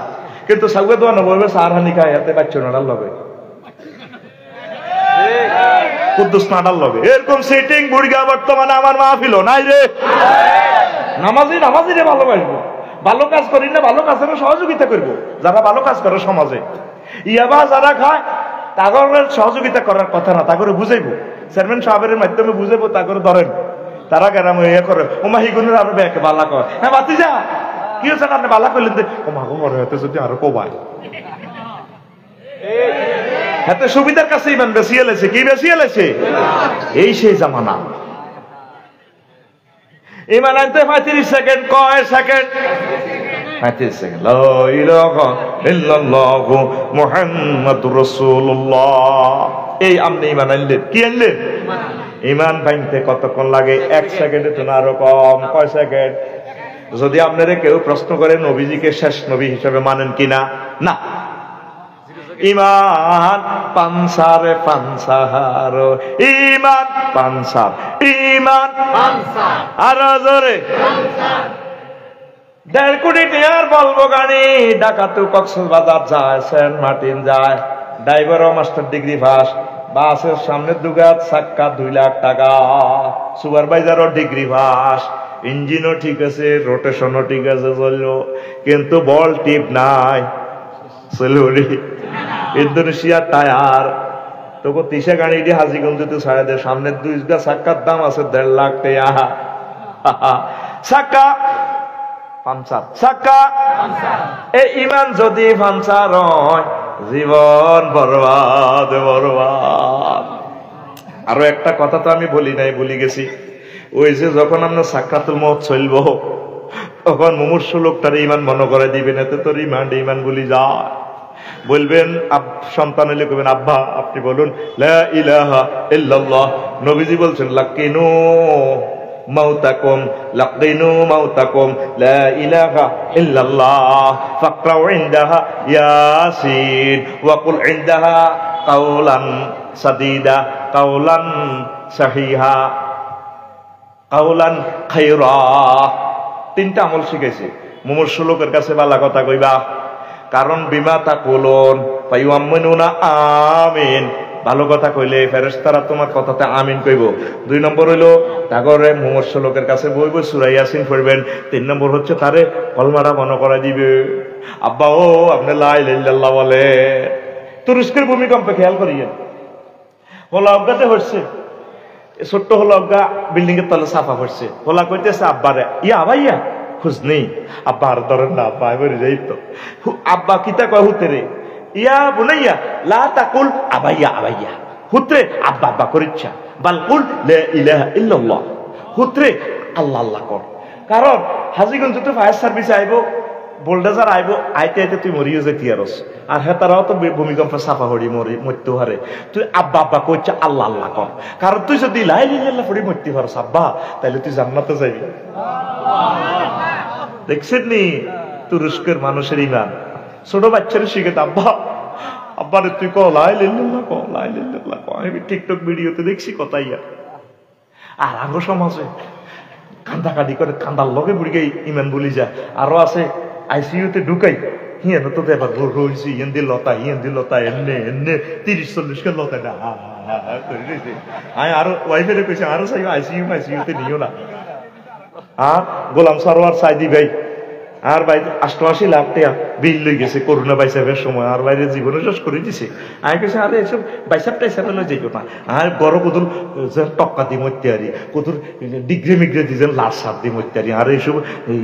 কিন্তু সাগুয়ে দোয়া নববে সার হানি খায় হাতে বাচ্চু নাড়ার লগে কুদ্দুস নাড়ার লগে এরকম সেটিং বুড়িগা বর্তমানে আমার মাহফিল নাই রে নামাজি রে ভালোবাসবো ভালো কাজ করি না ভালো কাজের সহযোগিতা করব যারা ভালো কাজ করে সমাজে ইয়াবা যারা খায় তাগরের সহযোগিতা করার কথা না তাগরে বুঝাইবো চেয়ারম্যান সাহেবের মাধ্যমে বুঝাইবো তাগরে ধরেন তারা কেরাম ইয়ে করে ওমা হিগুনের আরো ব্যাকে বালা কর হ্যাঁ বাতিজা কি হচ্ছে আপনি বালা করলেন ও মাগো মরে হতে যদি আরো কোবাই হাতে সুবিধার কাছে ইমান বেশি এলেছে কি বেশি এলেছে এই সেই জামানা ইমান আনতে 35 সেকেন্ড কয় সেকেন্ড 35 সেকেন্ড লা ইলাহা ইল্লাল্লাহু মুহাম্মাদুর রাসূলুল্লাহ এই আপনি ইমান আনলেন কি আনলেন ইমান ভাঙতে কতক্ষণ লাগে 1 সেকেন্ডে তো আরো কম কয় সেকেন্ড যদি আপনারা কেউ প্রশ্ন করে নবীজিকে শেষ নবী হিসেবে মানেন কিনা না ইমান পানসারে পানসার ইমান পানসার ইমান পানসার আর জোরে 1.5 কোটি টাকার বলবো গাড়ি ঢাকা টু কক্সবাজার যায় সেন্ট মার্টিন যায় ড্রাইভারও মাস্টার ডিগ্রি পাস বাসের সামনে দুগাত চাক্কা 2 লাখ টাকা সুপারভাইজারও ডিগ্রি পাস ইঞ্জিনও ঠিক আছে রোটেশনও ঠিক আছে চললো কিন্তু বল টিপ নাই চলুরি ইন্দোনেশিয়া টায়ার তোকে 30 গাড়ি দিয়ে হাজিগঞ্জতে ছাড়া দেয় সামনে 2 চাক্কার দাম আছে 1.5 লাখ টাকা চাক্কা পাঞ্চার চাক্কা এই ইমান যদি পাঞ্চার হয় জীবন বরবাদ বরবাদ আরো একটা কথা তো আমি বলি নাই ভুলে গেছি ওই যে যখন আমরা সাক্ষাতুল মওত চলবো তখন মুমূর্ষু লোকটার ইমান মনে করে দিবেন এতে তোর ইমান বলি যায় বলবেন সন্তান হলে কবেন আব্বা আপনি বলুন লা ইলাহা ইল্লাল্লাহ নবীজি বলছেন লাকিনু মাউতাকুম লাকিনু মাউতাকুম লা ইলাহা ইল্লাল্লাহ ফাকরাউ ইনদাহা ইয়াসিন ওয়া কুল ইনদাহা কাওলান সাদীদা কাওলান সাহিহা কাওলান খায়রা 3টা আমল শিখাইছে মুমূর্ষু লোকের কাছে ভালো কথা কইবা কারণ বিমা তাকুলুন ফায়ুআমিনুনা আমিন ভালো কথা কইলে ফেরেশতারা তোমার কথাতে আমিন কইব 2 নম্বর হইলো তাগরে মুমূর্ষু লোকের কাছে বইব সূরা ইয়াসিন পড়বেন 3 নম্বর হচ্ছে তারে কলমাটা মনে করা দিবে আব্বা ও আপনি লা ইলাহা ইল্লাল্লাহ বলে তুরস্কের ভূমিকম্পে খেয়াল করিয়েন হলো অজ্ঞাতে হচ্ছে ছোট্ট হলো অজ্ঞা বিল্ডিং এর তলে সাফা হচ্ছে হলা কইতেছে আব্বারে ইয়া ভাইয়া খুঁজ নেই আব্বা আর ধরেন না আব্বা এবার যাই তো আব্বা কিতা কয় হুতেরে ইয়া বুনাইয়া লা তাকুল আবাইয়া আবাইয়া হুতরে আব্বা আব্বা করিচ্ছা বাল কুল লা ইলাহা ইল্লাল্লাহ হুতরে আল্লাহ আল্লাহ কর কারণ হাজীগঞ্জ তো ফায়ার সার্ভিস আইবো বোল্ডাজার আইবো আইতে আইতে তুই মরিও যেতি আর হেতারাও তো ভূমিকম্পে সাফা হরি মরতে হারে তুই আব্বা আব্বা কইছা আল্লাহ আল্লাহ কর কারণ তুই যদি লা ইলাহা ইল্লাল্লাহ পড়ি মরতে পারস আব্বা তাহলে তুই জান্নাতে যাবি দেখছেন নি তুরস্কের মানুষের ইমান ছোট বাচ্চারা শিখে আব্বা আব্বারে তুই ক লা ইলাহা ইল্লাল্লাহ ক লা ইলাহা ইল্লাল্লাহ ক আমি টিকটক ভিডিওতে দেখছি কথাই আর আঙ্গ সমাজে কান্দাকাটি করে কান্দার লগে বুড়িকে ইমান বলি যায় আরো আছে আইসিইউতে ঢুকাই হিয়ানো তো এবার রয়েছি হিয়েন দি লতা এমনে 30-40 কে লতা না আমি আরো ওয়াইফের কইছি আরো চাই আইসিইউতে নিও না আর গোলাম সরোয়ার সাইদি ভাই আর ভাই 88 লাখ টাকা বিল লই গেছে করোনা বাইসাপের সময়, আর বাইরে জীবনে শেষ করে দিছে। আমি কেছে আরে এসব বাইসাপ টাইসাপ লই যাইব না, আর বড় কদুর টক্কা দি মত্যারি কদুর ডিগ্রি মিগ্রে দিয়েছেন লাশ সাপ দি মত্যারি, আর এইসব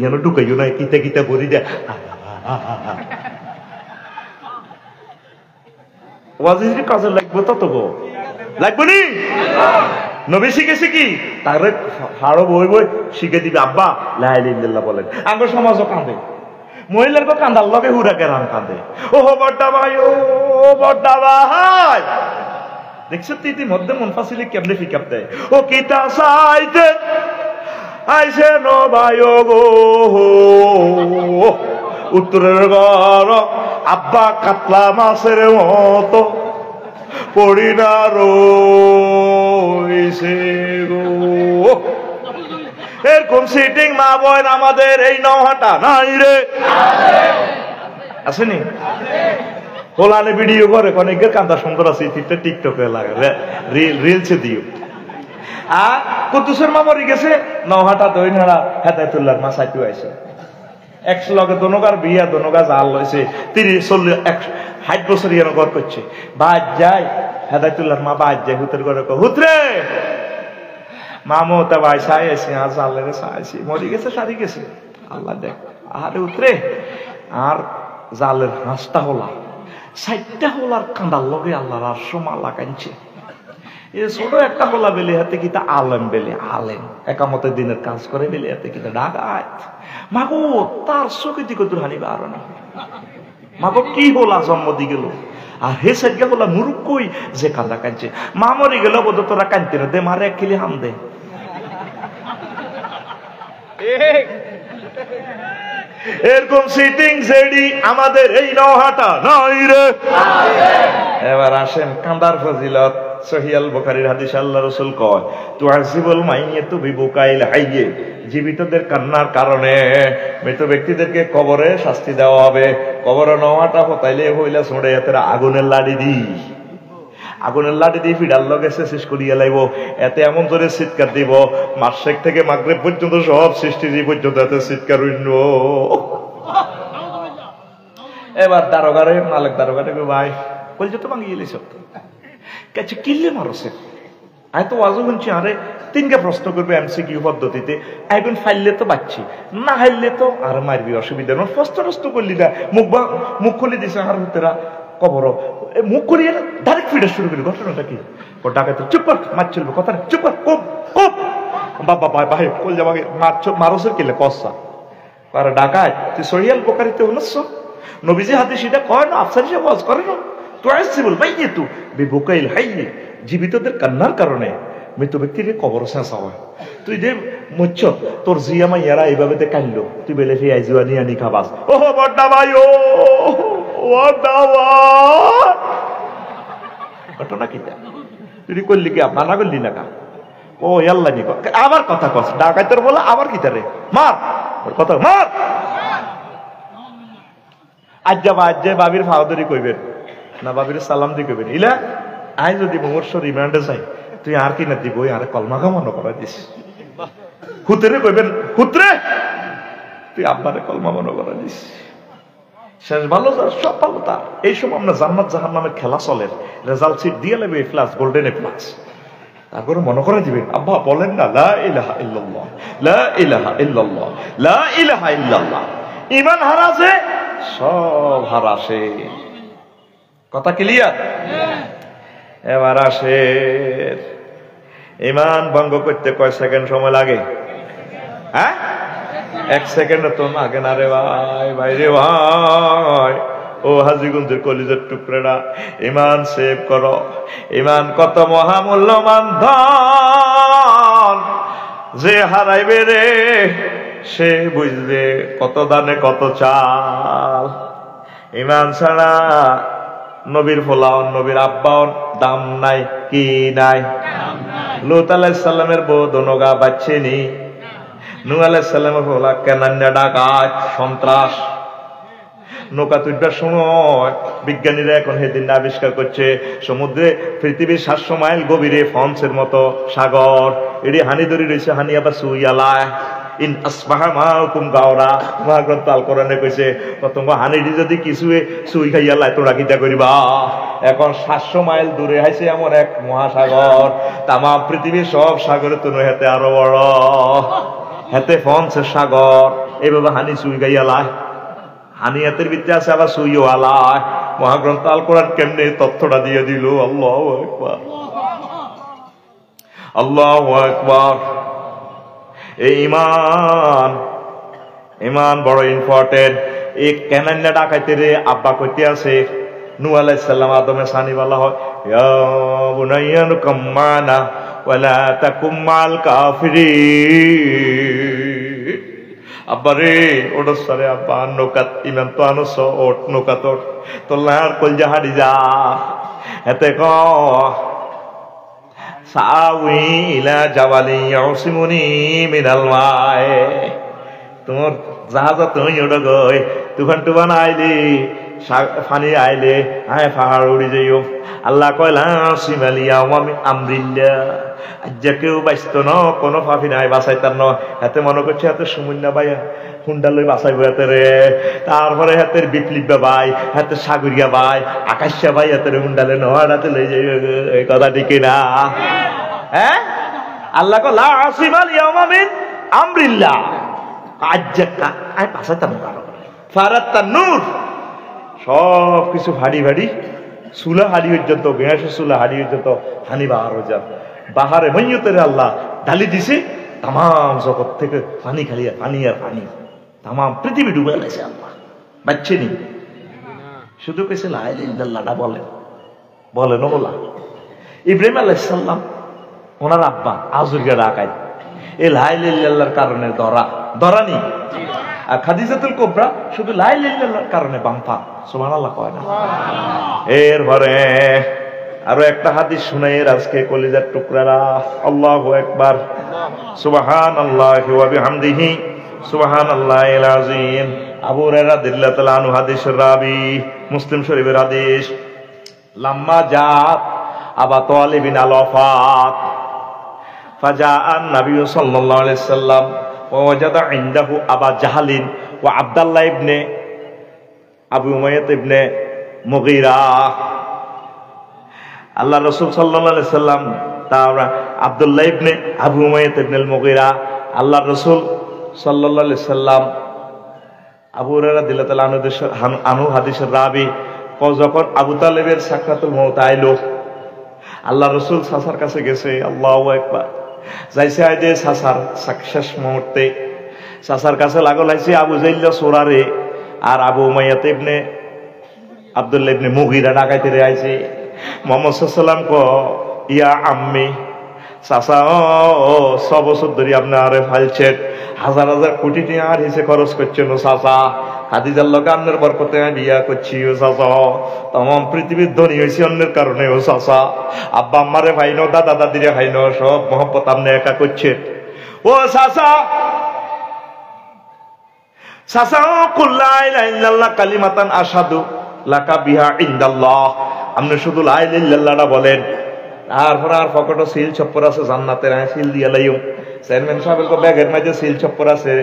যেন ঢুকাইও না কিতা কিতা করি দেয়। ওয়াজির কাজে লাগবে তত গো লাগবে নি। নবী শিখেছে কি তারে হাড়ো বই বই শিখে দিবে আব্বা লা ইলাহা ইল্লাল্লাহ বলেন। আঙ্গ সমাজও কাঁদে, মহিলার কো কান্দার লগে হুরা কেরাম কাঁদে। ও বড়টা ভাই, ও বড়টা ভাই, দেখছো তিতি মধ্যে মুনফাসিলি কেমনে ফিকাপ দেয়। ও কিতা সাইতে আইছে নো ভাই গো উত্তরের ঘর, আব্বা কাতলা মাছের মতো পড়ি না রইছে গো। এরকম সিটিং মা বোন আমাদের এই নহাটা নাই রে, আসেনি? হোলানে ভিডিও করে অনেকের কান্দা সুন্দর আছে, টিকটকে লাগে, রিলসে দিও। আর কুদ্দুসের মা মরি গেছে, নহাটা দইনারা হেদায়তুল্লাহর মা সাইতু আইছে, 100 লগে দনগার বিয়া, দনগা জাল লইছে 30-40-60 বছর ইয়ানো ঘর করছে। বাদ যায় হেদায়তুল্লাহর মা, বাদ যায় হুতের ঘরে, হুতরে মামো তা ভাই সাই আছে, আর জালের সাইছি মরি গেছে, সারি গেছে। আল্লাহ দেখ, আরে উতরে আর জালের হাঁসটা হলা 60টা হলার কাঁদার লগে আল্লাহর আর সোমালা কাঁদছে। এ ছোট একটা হলা বেলে হাতে কিতা আলেম বেলে, আলেম একামতের দিনের কাজ করে বেলে হাতে কিতা ডাকাত। মাগো তার চোখে দিকে তোর হানিবা আর না, মাগো কি হলা জন্ম দি গেল, আর হে সাইডটা হলা মুরুখ কই যে কান্দা কাঁদছে। মা মরে গেল বোধ তোরা কাঁদতে না দে, মারে এক কিলি হাম দে। এরকম সিটিং জেডি আমাদের এই নহাটা নাই রে। এবার আসেন কান্দার ফজিলত। সহিয়াল বুখারীর হাদিস, আল্লাহ রাসূল কয় তুআসিবুল মাইয়াতু বিবুকাইল হাইয়ে, জীবিতদের কান্নার কারণে মৃত ব্যক্তিদেরকে কবরে শাস্তি দেওয়া হবে। কবরে নওয়াটা হতাইলে হইলা ছড়ে এতে আগুনের লাড়ি দি, আগুনের লাঠি দিয়ে ফিডার লগে শেষ করিয়া লাইব। এতে এমন জোরে চিৎকার দিব, মাসেক থেকে মাগরিব পর্যন্ত সব সৃষ্টিজীব পর্যন্ত এতে চিৎকার হইল। এবার দারোগারে মালিক দারোগারে ভাই বলছে তো ভাঙিয়ে এলিস কাছে কিনলে মারছে। আমি তো ওয়াজও শুনছি, আরে 3টা প্রশ্ন করবে এমসিকিউ পদ্ধতিতে, এখন ফাইললে তো বাচ্ছি, না হাইলে তো আর মারবি, অসুবিধা নয়। প্রশ্ন করলি না, মুখ খুলে দিছে আর ভিতরা কবর মুখ করিয়ে ডাইরেক্ট ফিডে শুরু করি। ঘটনাটা কি? ডাকাতে চুপ কর, মার চলবে কথা নেই, চুপ কর, কোপ কোপ বাবা ভাই ভাই কল যাবাকে মারসের কিলে কসা আর ডাকায় তুই সহিয়াল বুখারীতে হলস নবীজি হাদিস এটা কয় না, আফসার হিসেবে ওয়াজ করে না। তো আসিবুল মাইয়াতু বিবুকাইল হাইয়্যি, জীবিতদের কান্নার কারণে মৃত ব্যক্তির কবর শেষা হয়। তুই যে মুচ্ছ তোর জিয়ামা ইয়ারা এইভাবে তে কাইলো, তুই বেলে ফি আইজুয়ানি আনি খাবাস। ও বড়টা ভাই, ও ঘটনা কিটা তুই করলি কি মানা করলি না কা? ও আল্লাহ নি আবার কথা কস, ডাকাইতের বলে আবার কিটা রে, মার কথা মার। আজ্জা বাবির ফাওদরি কইবেন না, বাবির সালাম দি কইবেন। ইলা আই যদি মুমূর্ষ রিমান্ডে যাই, তুই আর কি না দিব, আরে কলমা কামানো করা দিস। হুতরে কইবেন, হুতরে তুই আব্বারে কলমা মনে করা দিস। শেষ ভালো যার সব ভালো তার। এই সময় আমরা জান্নাত জাহান্নামের খেলা চলে, রেজাল্ট শিট দিয়ে নেবে এ প্লাস, গোল্ডেন এ প্লাস। তারপরে মনে করে দিবেন আব্বা বলেন না লা ইলাহা ইল্লাল্লাহ, লা ইলাহা ইল্লাল্লাহ, লা ইলাহা ইল্লাল্লাহ। ঈমান হারাছে, সব হারাছে। কথা ক্লিয়ার? এবার আসে ঈমান ভঙ্গ করতে কয় সেকেন্ড সময় লাগে? হ্যাঁ 1 সেকেন্ড তো লাগে না রে ভাই, ভাই রে ভাই। ও হাজীগঞ্জের কলিজার টুকরাটা, ঈমান সেভ করো। ঈমান কত মহামূল্যবান ধন, যে হারাইবে রে সে বুঝবে কত দানে কত চাল। ঈমান ছাড়া নবীর ফলাও, নবীর আব্বাও দাম নাই, কি নাই? লূত আলাইহিস সালামের বউ দনগা বাচ্চেনি, নূহ আলাইহিস সালামের ফলা কেনান্না ডাকাত সন্ত্রাস। নৌকা তুলবার সময় বিজ্ঞানীরা এখন সেদিন আবিষ্কার করছে, সমুদ্রে পৃথিবীর 700 মাইল গভীরে ফন্সের মতো সাগর, এটি হানি ধরি রয়েছে, হানি আবার সুইয়ালায়। ইন আসবাহা মাউকুম গাওরা মহাগ্রন্থ আল কোরআনে কইছে পতঙ্গ হানিডি যদি কিছু সুই খাইয়া লাই তোমরা কিটা করিবা। এখন 700 মাইল দূরে হাইছে এমন এক মহাসাগর, তামাম পৃথিবীর সব সাগরে তো হেতে আরো বড়, হেতে ফনসের সাগর। এইভাবে হানি সুই গাইয়া লাই, হানি হাতের ভিতরে আছে আবার সুইও আলায়। মহাগ্রন্থ আল কোরআন কেমনে তথ্যটা দিয়ে দিল। আল্লাহু আকবার, আল্লাহু আকবার। এই ইমান, ইমান বড় ইম্পর্টেন্ট। এই কেনান্না ডাকাইতে রে আব্বা কইতে আছে নূহ আলাইহিস সালাম আদমে সানি বলা হয়, ইয়া বুনাইয়া নুকাম মানা ওয়ালা তাকুম মাল কাফিরিন। আব্বা রে ওটা সারে আব্বা নৌকাত ইমান তো আনস ওট নৌকাত তোলার কলজা হাড়ি যা এতে ক সাউই ইলা জাওয়ালি ইয়াসিমুনি মিনাল মায়ে। তোমার জাহাজ তুমি ওটা গই তুফান টুফান আইলি ফানি আইলে হায় পাহাড় উড়ি যাইও। আল্লাহ কয়লা সিমালিয়া আমরিল্লা, আজ কেউ বাইস্ত ন কোনো ফাফি নাই বাঁচাইতার ন। হাতে মনে করছে হাতে সুমন্যা বাই হুন্ডা লই বাঁচাইব হাতে রে। তারপরে হাতের বিপ্লিবা বাই, হাতে সাগরিয়া বাই, আকাশা বাই হাতের হুন্ডালে নহাতে লই যাই। এই কথা ঠিক না? হ্যাঁ, আল্লাহ কলা সিমালিয়া আমরিল্লা, আজ আয় বাঁচাইতাম কারো ফারাত্তার নূর। সব কিছু হাড়ি ভাড়ি চুলা হাড়ি পর্যন্ত গ্যাসের চুলা হাড়ি পর্যন্ত হানি বাহার হয়ে যান। বাহারে মৈয়তের আল্লাহ ঢালি দিছে, তাম জগৎ থেকে পানি খালিয়া পানি আর পানি, তাম পৃথিবী ডুবে গেছে। আল্লাহ বাচ্চে নি, শুধু কেছে লা ইলাহা ইল্লাল্লাহটা বলেন, বলেন ওলা। ইব্রাহিম আলাইহিস সালাম ওনার আব্বা আজুরকে ডাকায় এই লা ইলাহা ইল্লাল্লাহর কারণে ধরানি। আর খাদিজাতুল কুবরা শুধু লা ইলাহা ইল্লাল্লাহর কারণে বাম্পা। সুবহানাল্লাহ কয় না? এরপরে আরো একটা হাদিস শুনাই আজকে কলিজার টুকরারা। আল্লাহু আকবার, সুবহানাল্লাহি ওয়া বিহামদিহি সুবহানাল্লাহিল আযীম। আবু হুরায়রা রাদিয়াল্লাহু তাআলা আনহু হাদিসের রাবী, মুসলিম শরীফের হাদিস। লাম্মা জাত আবা তালিবিন আল ওয়াফাত ফাজাআন নবী সাল্লাল্লাহু আলাইহি সাল্লাম ওয়া ওয়াজাদা ইনদাহু আবা জাহলিন ওয়া আব্দুল্লাহ ইবনে আবু উমাইয়া ইবনে মুগীরা। আল্লাহ রাসূল সাল্লাল্লাহু আলাইহি সাল্লাম তার আব্দুল্লাহ ইবনে আবু উমাইয়া ইবনে আল মুগীরা, আল্লাহ রাসূল সাল্লাল্লাহু আলাইহি সাল্লাম আবু হুরায়রা রাদিয়াল্লাহু তাআলা আনহু হাদিসের রাবী, যখন আবু তালেবের সাকরাতুল মউত আইলো, আল্লাহ রাসূল সাসার কাছে গেছে। আল্লাহু আকবার, যাইছে আইদে সাসার শেষ মুহূর্তে সাসার কাছে লাগল আইছে আবু জাইল্লা সোরারে আর আবু উমাইয়া ইবনে আব্দুল্লাহ ইবনে মুগীরা ডাকাইতে রে আইছে। মুহাম্মদ সাল্লাল্লাহু আলাইহি সাল্লাম ক ইয়া আম্মি, চাচা ও 6 বছর ধরে আপনার ফাইলছেন, হাজার হাজার কোটি টাকা আর হিসে খরচ করছেন ও চাচা। খাদিজার লগে আপনার বরকতে বিয়া করছি ও চাচা। তমাম পৃথিবীর ধনী হয়েছি অন্যের কারণে ও চাচা। আব্বা আম্মারে ভাই নো, দাদা দাদিরে ভাই নো, সব মহব্বত আপনি একা করছেন ও চাচা। চাচা ও কুল লা ইলাহা ইল্লাল্লাহ কালিমাতান আশহাদু লাকা বিহা ইনদাল্লাহ, আপনি শুধু লা ইলাহা ইল্লাল্লাহটা বলেন। তারপর আর পকেটে সিল ছপ্পর আছে জান্নাতের, সিল দিয়ে লাইও। চেয়ারম্যান সাহেবের ব্যাগের মাঝে সিল ছপ্পর আছে,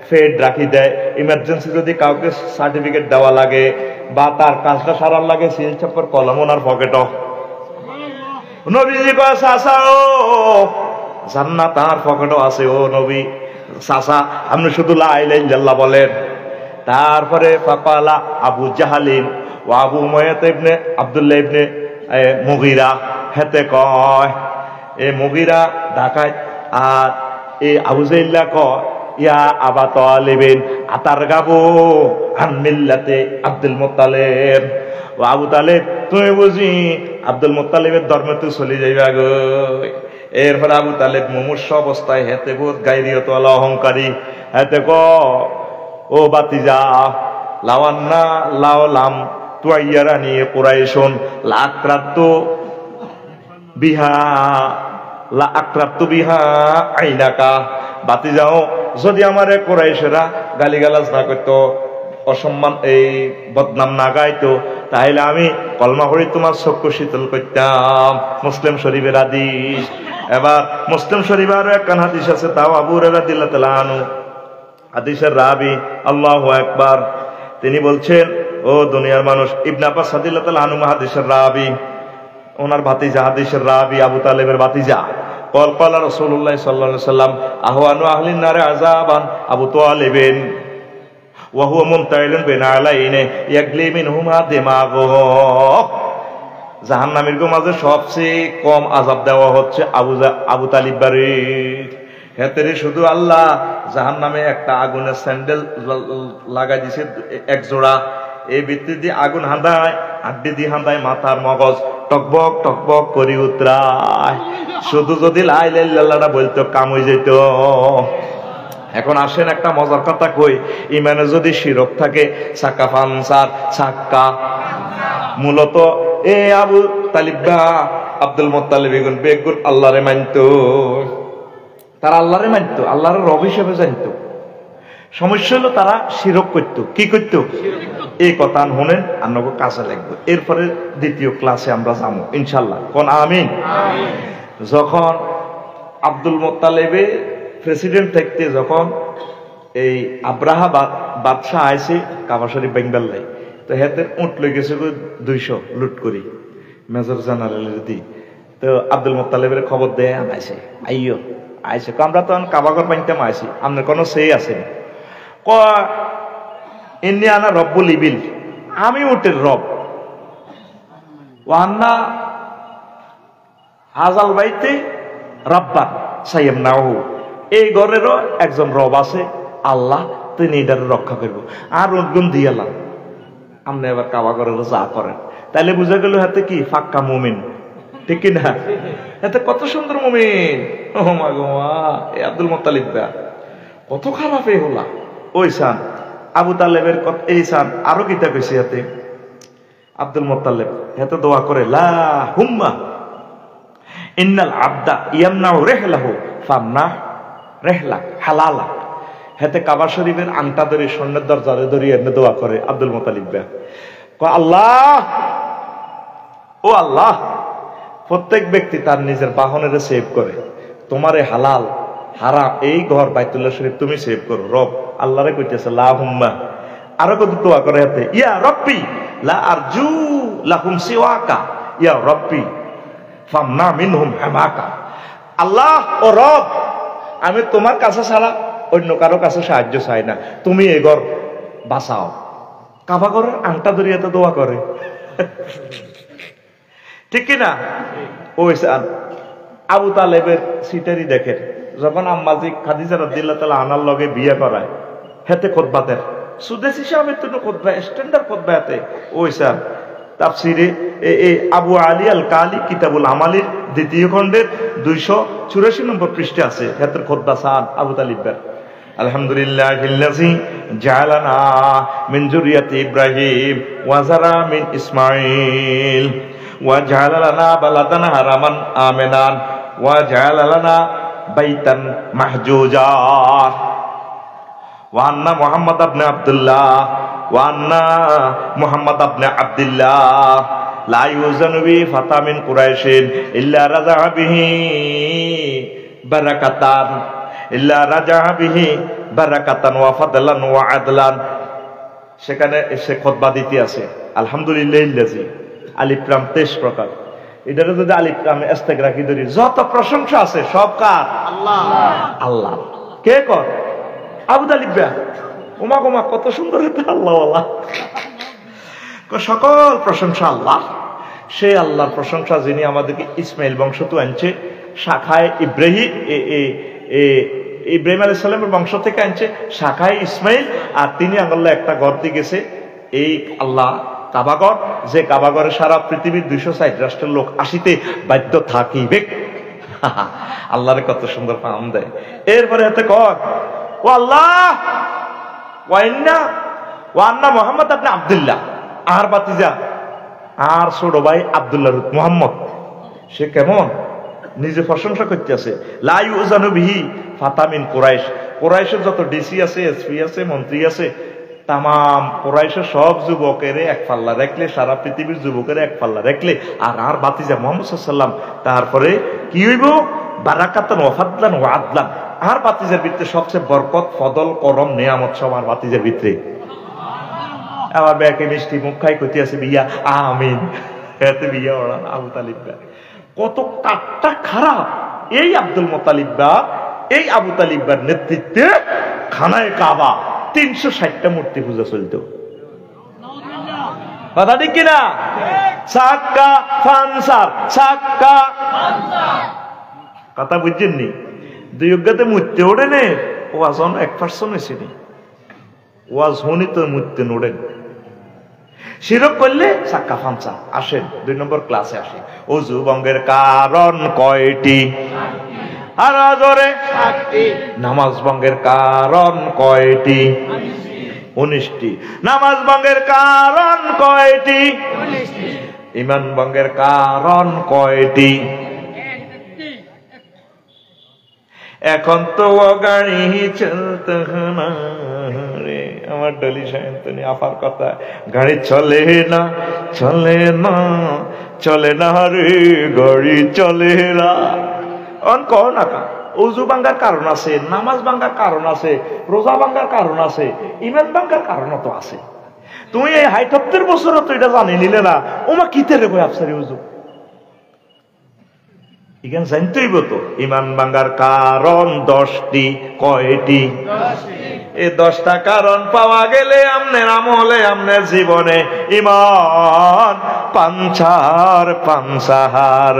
ফেড রাখি দেয়। ইমার্জেন্সি যদি কাউকে সার্টিফিকেট দেওয়া লাগে বা তার কাজটা সারার লাগে, সিল ছপ্পর কলম ওনার পকেটও। নবীজি কয় চাচা ও জান্নাত তার পকেটও আছে ও নবী। চাচা আপনি শুধু লা ইলাহা ইল্লাল্লাহ বলেন। তারপরে ফাকালা আবু জাহালিন ও আবু উমাইয়া ইবনে আব্দুল্লাহ ইবনে মুগীরা, হেতে কয় এ মুগীরা ঢাকায় আর এ আবু জাইল্লা কয় ইয়া আবা তালিবিন আতার গাবো আন মিল্লাতে আব্দুল মুত্তালিব। ও আবু তালেব তুমি বুঝি আব্দুল মুত্তালিবের ধর্মে তো চলে যাইবা গো। এরপর আবু তালেব মুমূর্ষ অবস্থায় হেতে বহুত গাইরিয়ত ওয়ালা অহংকারী, হেতে ক ও বাতিজা লাওয়ান্না লাওলাম তুয়াইয়ারানি কুরাইশুন লা আকরাতু বিহা লা আকরাতু বিহা আইনাকা। বাতিজাও যদি আমারে কুরাইশরা গালিগালাজ না করতো, অসম্মান এই বদনাম না গাইতো, তাহলে আমি কলমা পড়ি তোমার চক্ষু শীতল করতাম। মুসলিম শরীফের হাদিস। এবার মুসলিম শরীফে আরো একখান হাদিস আছে, তাও আবু হুরায়রা রাদিয়াল্লাহু তাআলা আনহু হাদিসের রাবি, আল্লাহু আকবার, তিনি বলছেন, ও দুনিয়ার মানুষ, ইবনে আব্বাস রাদিয়াল্লাহু তাআলা আনহু হাদিসের রাবি, ওনার ভাতিজা হাদিসের রাবি, আবু তালেবের ভাতিজা, قال قال رسول الله صلى الله عليه وسلم اهوان اهل النار عذابا ابو طالب وهو منتعل بين علينا يغلي منهما دماغه। জাহান্নামীর মাঝে সবচেয়ে কম আযাব দেওয়া হচ্ছে আবু তালিব বাড়ি। হেতেরে শুধু আল্লাহ জাহান্নামে একটা আগুনের স্যান্ডেল লাগাই দিছে এক জোড়া, এই ভিত্তি দিয়ে আগুন হাঁদায়, আড্ডি দিয়ে হাঁদায় মাথার মগজ টকবক টকবক করি উতরায়। শুধু যদি লা ইলাহা ইল্লাল্লাহটা বলতো কাম হয়ে যেত। এখন আসেন একটা মজার কথা কই, ইমানে যদি শিরক থাকে সাক্কা ফানসার সাক্কা, মূলত এ আবু তালিবা আব্দুল মুত্তালিব বেগুন আল্লাহরে মানতো, তারা আল্লাহরে মানতো, আল্লাহর রব হিসেবে জানতো। সমস্যা হলো তারা শিরক করতো। কি করতো? এই কথা শুনেন, আপনাকে কাছে লাগবে। এরপরে দ্বিতীয় ক্লাসে আমরা যাবো ইনশাল্লাহ, কোন আমিন। যখন আব্দুল মুত্তালিবে প্রেসিডেন্ট থাকতে, যখন এই আব্রাহা বাদশাহ আইছে কাবা শরীফ বেঙ্গাল্লাই, তো হেতে উঠ লই গেছে 200 লুট করি মেজর জেনারেলের দি। তো আব্দুল মুত্তালিবের খবর দেয় আনাইছে, আইয়ো আইছে, আমরা তখন কাবাগর বানতাম আইছি, আপনার কোনো সেই আছে ক ইন্নি আনা রব্বুল ইবিল, আমি উটের রব, ওয়ান্না হাজাল বাইতে রব্বান সাইয়াম নাহু, এই ঘরেরও একজন রব আছে আল্লাহ, তিনি এটার রক্ষা করবো। আর উটগুন দিয়ালাম, আপনি এবার কাবাগরের যা করেন। তাইলে বুঝা গেল হাতে কি ফাক্কা মুমিন, ঠিক কিনা? এতে কত সুন্দর মুমিন। ও মা গো মা, এই আব্দুল মুত্তালিব কত খারাপ এই হলা। ওই সান আবু তালেবের এই সান আরো কিতা কইছে হাতে আব্দুল মুত্তালিব হাতে দোয়া করে, লা হুম্মা ইন্নাল আবদা ইয়ামনাউ রিহলাহু ফামনা রিহলা হালালা। হাতে কাবা শরীফের আংটা ধরে স্বর্ণের দরজারে ধরে এনে দোয়া করে আব্দুল মুত্তালিব কয়, আল্লাহ ও আল্লাহ, প্রত্যেক ব্যক্তি তার নিজের বাহনের সেভ করে, তোমারে হালাল হারাম এই ঘর বাইতুল্লাহ শরীফ তুমি সেভ করো। রব আল্লাহরে কইতেছে লা হুম্মা, আরো কত দোয়া করে হাতে, ইয়া রব্বি লা আরজু লাহুম সিওয়াকা ইয়া রব্বি ফামনা মিনহুম হামাকা। আল্লাহ ও রব, আমি তোমার কাছে ছাড়া অন্য কারো কাছে সাহায্য চাই না, তুমি এই ঘর বাঁচাও। কাবা ঘরের আংটা ধরিয়ে তো দোয়া করে, ঠিক কিনা? ওই আবু তালেবের সিটারি দেখেন, যখন আম্মাজি খাদিজা রাদিয়াল্লাহু তাআলা আনার লগে বিয়ে করায়, হেতে খুতবাতের সুদেশী সাহেবের তো খুতবা স্ট্যান্ডার্ড খুতবা হেতে। ওই স্যার তাফসিরে আবু আলী আল কালি কিতাবুল আমালির 2য় খণ্ডের 284 নম্বর পৃষ্ঠা আছে হেতের খুতবা সাদ আবু তালিবের। আলহামদুলিল্লাহিল্লাযী জাআলানা মিন যুররিয়াতি ইব্রাহিম ওয়া যারা মিন ইসমাঈল ওয়া জাআলা লানা বালাদান হারামান আমিনান ওয়া জাআলা লানা বাইতান মাহজুজা ওয়া আন্না মুহাম্মদ ইবনে আব্দুল্লাহ ওয়া আন্না মুহাম্মদ ইবনে আব্দুল্লাহ লা ইউজানু বি ফাতা মিন কুরাইশিন ইল্লা রাজা বিহি বারাকাতান ইল্লা রাজা বিহি বারাকাতান ওয়া ফাদলান ওয়া আদলান। সেখানে এসে খুতবা দিতে আছে আলহামদুলিল্লাহিল্লাযী আলিফ লাম 23 প্রকার। এটারে যদি আলিফ লামে ইস্তেগরাকি ধরি, যত প্রশংসা আছে সব কার? আল্লাহ। আল্লাহ কে কর? আবু তালিব ওমা গোমা কত সুন্দর এটা আল্লাহ ওয়ালা। সকল প্রশংসা আল্লাহ। সেই আল্লাহর প্রশংসা যিনি আমাদেরকে ইসমাইল বংশ তো আনছে, শাখায় ইব্রাহিম আলাইহিস সালামের বংশ থেকে আনছে শাখায় ইসমাইল, আর তিনি আল্লাহ একটা ঘর দিয়ে গেছে এই আল্লাহ কাবাগর, যে কাবাগরে সারা পৃথিবীর 260 রাষ্ট্রের লোক আসিতে বাধ্য থাকিবে। আল্লাহরে কত সুন্দর পাম দেয়। এরপরে এতে কর ও আল্লাহ ওয়ান্না মুহাম্মদ ইবনে আব্দুল্লাহ, আর বাতিজা আর ছোট ভাই আব্দুল্লাহ মুহাম্মদ, সে কেমন নিজে প্রশংসা করতে আছে। লা ইউজানু বিহি ফাতা মিন কুরাইশ, কুরাইশের যত ডিসি আছে, এসপি আছে, মন্ত্রী আছে, তামাম কুরাইশের সব যুবকের এক পাল্লা রাখলে, সারা পৃথিবীর যুবকের এক পাল্লা রাখলে, আর বাতিজা মুহাম্মদ সাল্লাল্লাহু আলাইহি ওয়াসাল্লাম, তারপরে কি হইব? বারাকাতান ওয়া ফাদলান ওয়া আদলান, আর বাতিজের ভিতরে সবচেয়ে বরকত ফদল করম নিয়ামত সব আর বাতিজের ভিতরে। আমার ব্যাকে মিষ্টি মুখ খাই করতে আছে বিয়া আমিন, এতে বিয়া ওড়ান আবু তালিব কত কাঠটা খারাপ। এই আব্দুল মোতালিব এই আবু তালিবার নেতৃত্বে খানায় কাবা 360টা মূর্তি পূজা চলত। কথা ঠিক কিনা? সাক্কা ফানসার সাক্কা কথা বুঝছেননি? দুই অজ্ঞাতে মূর্তি ওড়ে নে ওয়াজ 1% হয়েছেনি, ওয়াজ হনি তো মূর্তি নোড়েন। শিরক করলে সাক্কা ফানসা। আসেন 2 নম্বর ক্লাসে আসি। অজু ভঙ্গের কারণ কয়টি? আর জোরে নামাজ ভঙ্গের কারণ কয়টি? 19টি। নামাজ ভঙ্গের কারণ কয়টি? ঈমান ভঙ্গের কারণ কয়টি? এখন তো গাড়ি চলতে না রে আমার ডলি সায়ন্তনী আপার কথা, গাড়ি চলে না চলে না চলে না রে গাড়ি চলে না। কহ না কা অজু ভাঙ্গার কারণ আছে, নামাজ ভাঙ্গার কারণ আছে, রোজা ভাঙ্গার কারণ আছে, ঈমান ভাঙ্গার কারণও তো আছে। তুমি এই ৭৮ বছরও তো এটা জানি নিলে না, ওমা কিতে রে বই আফসারি অজু এখানে জানতেইব তো। ঈমান ভাঙ্গার কারণ 10টি। কয়টি? এই 10টা কারণ পাওয়া গেলে আমনের আমলে আমনের জীবনে ঈমান পাঞ্চার পাঞ্চাহার।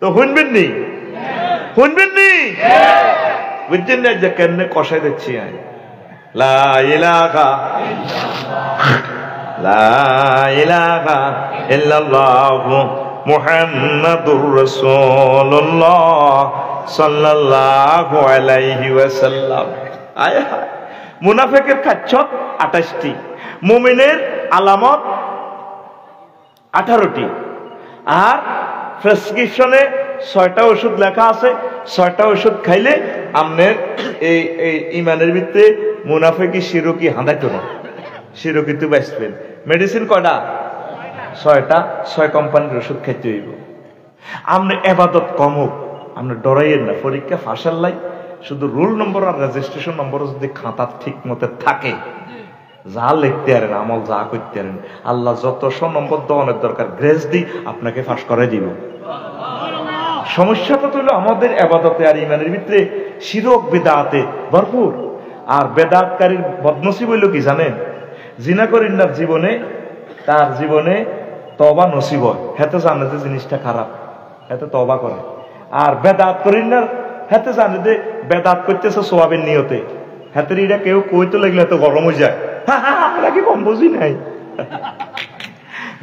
তো শুনবেন নি? শুনবেন নি? বুঝছেন না যে কেন কষাই দিচ্ছি আমি? লা ইলাহা লা ইলাহা ইল্লাল্লাহু মুহাম্মাদুর রাসূলুল্লাহ সাল্লাল্লাহু আলাইহি ওয়াসাল্লাম। আয়া মুনাফিকের খাচ্ছ 28টি, মুমিনের আলামত 18টি। আর প্রেসক্রিপশনে 6টা ওষুধ লেখা আছে। 6টা ওষুধ খাইলে আপনার এই ইমানের ভিতরে মুনাফিকি শিরকি হাঁদাইতো না, শিরকি তো বাঁচবেন। মেডিসিন কয়টা? 6টা। 6 কোম্পানির ওষুধ খাইতে হইব। আপনি এবাদত কম হোক, আপনি ডরাইয়েন না। পরীক্ষা ফাঁসার লাই শুধু রোল নম্বর আর রেজিস্ট্রেশন নম্বর যদি খাতা ঠিক মতো থাকে, যা লিখতে পারেন আমল যা করতে পারেন, আল্লাহ যত নম্বর দেওয়ানোর দরকার গ্রেস দিই আপনাকে ফাঁস করে দিব। সমস্যাটা তো হলো আমাদের এবাদতে আর ইমানের ভিতরে শিরক বেদাতে ভরপুর। আর বেদাতকারীর বদনসিব হইল কি জানেন? জিনা করিন্নার জীবনে তার জীবনে তওবা নসিব হয়, হেতে জানে যে জিনিসটা খারাপ, হেতে তওবা করে। আর বেদাত করিন্নার হেতে জানে যে বেদাত করতেছে সোয়াবের নিয়তে, হেতের এটা কেউ কইতে লাগলে এত গরম হয়ে যায়। আমরা কি কম বুঝি নাই?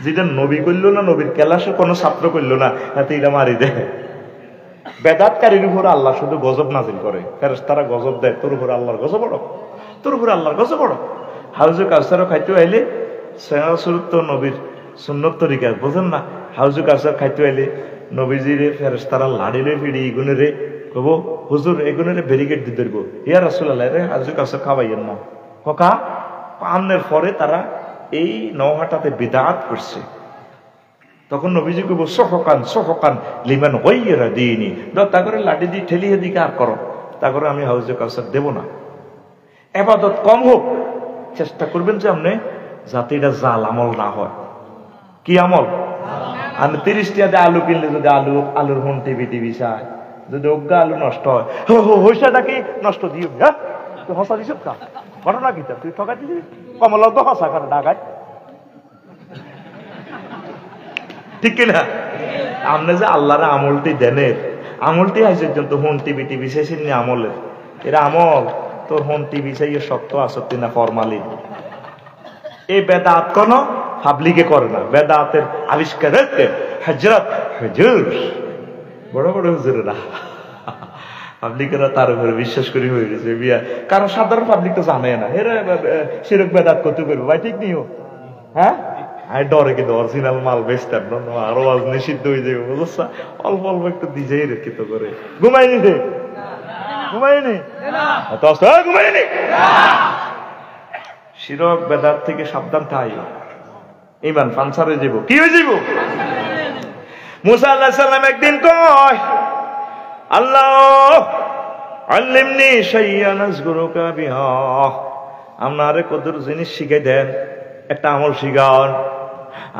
যেটা নবী করলো না, নবীর ক্লাসে কোনো ছাত্র করলো না, হাতে এটা মারি দেয়। বেদাতকারীর উপর আল্লাহ শুধু গজব নাজিল করে, ফেরেশতারা গজব দেয়, তোর উপর আল্লাহর গজব পড়ো, তোর উপর আল্লাহর গজব পড়ো। হাউজু কাউসারও খাইতে আইলে সৈয়দ তো নবীর সুন্নত তরিকা বোঝেন না। হাউজু কাউসার খাইতে আইলে নবীজিরে ফেরেশতারা লাড়িরে ফিড়ি ইগুনে কব হুজুর এগুনে ব্যারিকেড দিয়ে ধরবো, ইয়া রাসূলুল্লাহ রে হাউজু কাউসার খাওয়াইয়েন না। ককা পানের পরে তারা এই নওহাটাতে বিদআত করছে। তখন নবীজি কইব সহকান লিমান গায়রা দীনি, তা করে লাঠি দিয়ে ঠেলিয়ে দিকে আর করো, তা করে আমি হাউজে কাউসার দেব না। ইবাদত কম হোক, চেষ্টা করবেন যে আপনি যাতে এটা জাল আমল না হয়। কি আমল? আমি 30 টাকা দিয়ে আলু কিনলে যদি আলুর হুন টিভি চায়, যদি অজ্ঞা আলু নষ্ট হয়, হইসাটা কি নষ্ট দিও? হ্যাঁ তুই হসা দিস কা ঘটনা কি? তুই ঠকাই দিবি কমলা তো হসা করে ডাকাই, ঠিক কিনা? আপনি যে আল্লাহর আমলটি দেনের, আমলটি আছে তো হুন টিভি শেষের নি আমলের, এরা আমল তোর হুন টিভি চাই শক্ত আসক্তি না ফরমালিন। এই বেদাত কোন পাবলিকে করে না, বেদাতের আবিষ্কার হযরত হুজুর বড় বড় হুজুরেরা পাবলিকেরা তার উপরে বিশ্বাস করে হয়ে গেছে বিয়া। কারণ সাধারণ পাবলিক তো জানে না, এরা শিরক বেদাত করতে করবে ভাই, ঠিক নিও। হ্যাঁ আমি ডরে কিন্তু অরিজিনাল মাল বেচতাম না, আরো আজ নিষিদ্ধ হয়ে যাবে বুঝছা। অল্প অল্প একটু দিজেই রেখিত করে ঘুমাইনি রে, ঘুমাইনি ঘুমাইনি। শিরক বেদাত থেকে সাবধান থাই, ইমান পাঞ্চারে যাব। কি হয়ে যাব? মুসা আলাইহিস সালাম একদিন কয় আল্লাহ আল্লিমনি শাইয়ান আযকুরুকা বিহা, আপনারে কদর জিনিস শিখাই দেন, একটা আমল শিখান,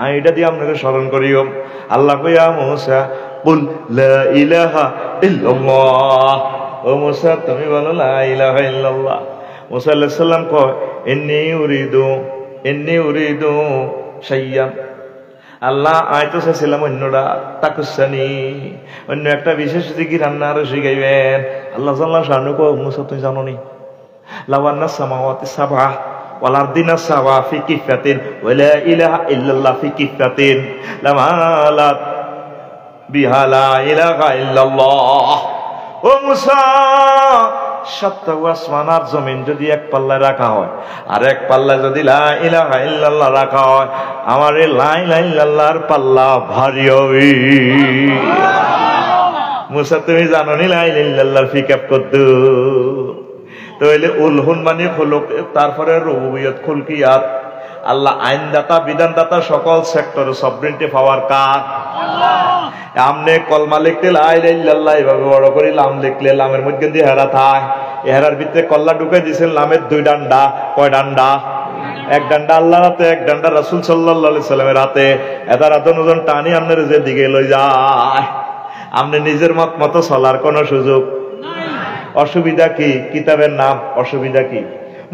আমি এটা দিয়ে আপনাকে স্মরণ করিও। আল্লাহ কইয়া মুসা কুল লা ইলাহা ইল্লাল্লাহ, ও মুসা তুমি বলো লা ইলাহা ইল্লাল্লাহ। মুসা আলাইহিস সালাম কয় ইন্নী উরিদু শাইয়ান, আল্লাহ আমি তো চাইছিলাম অন্যটা তাকুসানি, অন্য একটা বিশেষ জিকির আন্নারে শিখাইবেন। আল্লাহ জাল্লা শানু কয় মুসা তুমি জানো নি লাওয়ান্না সামাওয়াতি সাবআ ওয়াল আরদিনা সাওয়া ফি কিফাতিন ওয়া লা ইলাহা ইল্লাল্লাহ ফি কিফাতিন লামালাত বিহা লা ইলাহা ইল্লাল্লাহ। ও মুসা, সাত আসমান আর জমিন যদি এক পাল্লায় রাখা হয় আর এক পাল্লায় যদি লা ইলাহা ইল্লাল্লাহ রাখা হয়, আমার এই লা ইলাহা ইল্লাল্লাহর পাল্লা ভারী হবে। মুসা তুমি জানো নি লা ইলাহা ইল্লাল্লাহর ফিকাপ কত? তাহলে উলহুন মানে খুলুক, তারপরে রুবুবিয়ত খুলকিয়াত। আল্লাহ আইনদাতা বিধানদাতা, সকল সেক্টরে সবরিনটি পাওয়ার কার? আমনে কলমা লিখতে লা ইলাহা ইল্লাল্লাহ এভাবে বড় করে লাম লিখলে লামের মধ্যে দিয়ে হেরা থায়, এহারার ভিতরে কল্লা ঢুকে দিয়েছেন লামের দুই ডান্ডা। কয় ডান্ডা? এক ডান্ডা আল্লাহর হাতে, এক ডান্ডা রাসূল সাল্লাল্লাহু আলাইহি সাল্লামের হাতে। এটা রাতন টানি আপনার যে দিকে লই যায়, আপনি নিজের মত মতো চলার কোনো সুযোগ অসুবিধা কি? কিতাবের নাম অসুবিধা কি?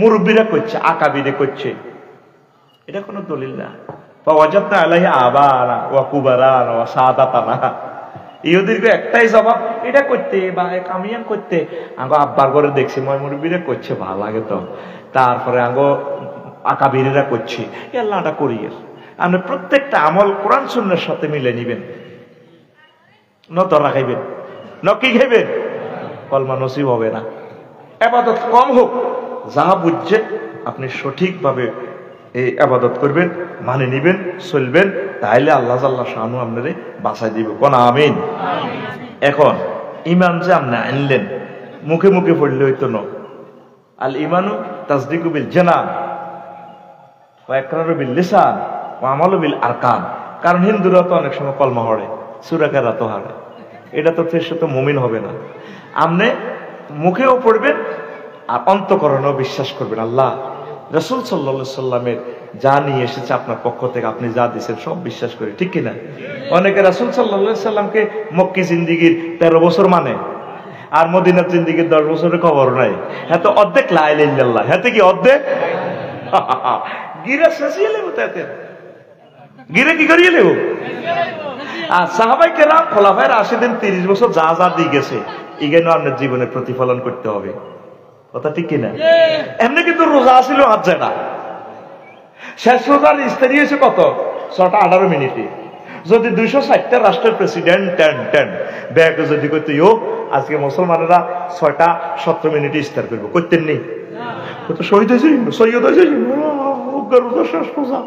মুরব্বীরা করছে, আকাবিরে করছে, এটা কোনো দলিল না। ওয়াজাদনা আলাইহি আবানা ওয়া কুবারানা ওয়া সাদাতানা, ইহুদির একটাই জবাব, এটা করতে বা কামিয়ান করতে। আঙ্গ আব্বার ঘরে দেখছি মই মুরব্বীরা করছে, ভালো লাগে তো। তারপরে আঙ্গ আকাবিরেরা করছে, আল্লাহটা করিয়ে। আপনি প্রত্যেকটা আমল কোরআন সুন্নাহর সাথে মিলে নিবেন, নত রাখাইবেন, ন কি খাইবেন? কলমা নসিব হবে না। ইবাদত কম হোক, যা বুঝছেন আপনি সঠিকভাবে এই আবাদত করবেন, মানে নিবেন, চলবেন, তাইলে আল্লাহ জাল্লা শানু আপনারে বাঁচাই দিব। কোন আমিন। এখন ইমান যে আপনি আনলেন, মুখে মুখে পড়লে হইতো না। আল ইমানু তাসদিকু বিল জানান ওয়া ইকরারু বিল লিসান ওয়া আমালু বিল আরকান। কারণ হিন্দুরা তো অনেক সময় কলমা পড়ে, সূরা কেরাত হারে, এটা তো তো মুমিন হবে না। আপনি মুখেও পড়বেন আর অন্তঃকরণেও বিশ্বাস করবেন। আল্লাহ রাসূল সাল্লাল্লাহু আলাইহি সাল্লামের যা নিয়ে এসেছে আপনার পক্ষ থেকে, আপনি যা দিয়েছেন সব বিশ্বাস করি, ঠিক কিনা? অনেকে রাসূল সাল্লাল্লাহু আলাইহি সাল্লামকে মক্কি জিন্দিগির 13 বছর মানে, আর মদিনার জিন্দিগির 10 বছরের খবর নাই। হ্যাঁ তো অর্ধেক লা ইলাহা ইল্লাল্লাহ, হ্যাঁ কি অর্ধেক? গিরা শেষিয়ে লেবো, তাতে গিরে কি করিয়ে লেবো। আর সাহাবায়ে কেরাম খোলাফায়ে রাশিদিন 30 বছর যা যা দিয়ে গেছে, এগুলো আপনার জীবনে প্রতিফলন করতে হবে। কথা ঠিক কিনা? এমনি কিন্তু রোজা আসিল হাত যায় না। শেষ রোজার ইস্তারি হয়েছে কত? 6টা 18 মিনিটে। যদি 260টা রাষ্ট্রের প্রেসিডেন্ট ব্যাগ যদি করতে আজকে মুসলমানেরা 6টা 17 মিনিটে ইস্তার করবো, করতেন নেই? তো শহীদ হয়েছে, সৈয়দ হয়েছে, রোজা শেষ রোজা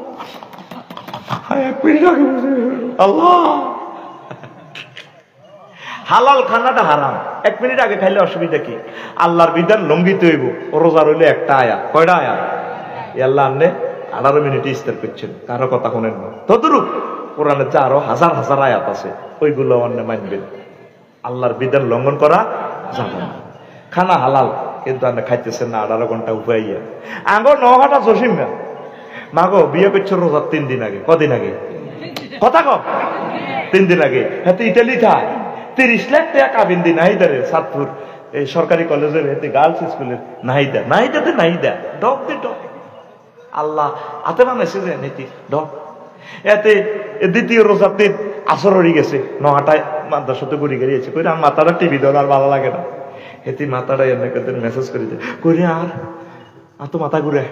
1 মিনিট আগে। আল্লাহ, হালাল খানাটা হারাম, 1 মিনিট আগে খাইলে অসুবিধা কি? আল্লাহর বিধান লঙ্ঘিত হইব। রোজা রইলে একটা আয়াত, কয়টা আয়াত? আল্লাহ আন্নে 18 মিনিটে ইস্তার করছেন, কারো কথা শুনেন না। তদরূপ কোরআনে যে আরো হাজার হাজার আয়াত আছে, ওইগুলো অন্য মানবেন। আল্লাহর বিধান লঙ্ঘন করা যাবে না। খানা হালাল, কিন্তু আপনি খাইতেছেন না 18 ঘন্টা উপাইয়া। আগো 9 ঘন্টা জসিম না মাগো বিয়ে করছো রোজার 3 দিন আগে। কদিন আগে? কথা কম, 3 দিন আগে। হ্যাঁ ইটালি থায় 30 লাখ টাকা কাবিন দি নাহিদারে, সাতপুর এই সরকারি কলেজের হেতে গার্লস স্কুলের নাহিদাতে নাহিদা ডক দে ডক। আল্লাহ হাতে বানাইছে যে নীতি ডক। এতে দ্বিতীয় রোজার দিন আসর হয়ে গেছে, 9টায় মাদ্রাসাতে ঘুরি গেছে, কই আমার মাথাটা টিভি দেওয়ার আর ভালো লাগে না। হেতি মাথাটা এনে মেসেজ করে দেয়, কই আর তো মাথা ঘুরে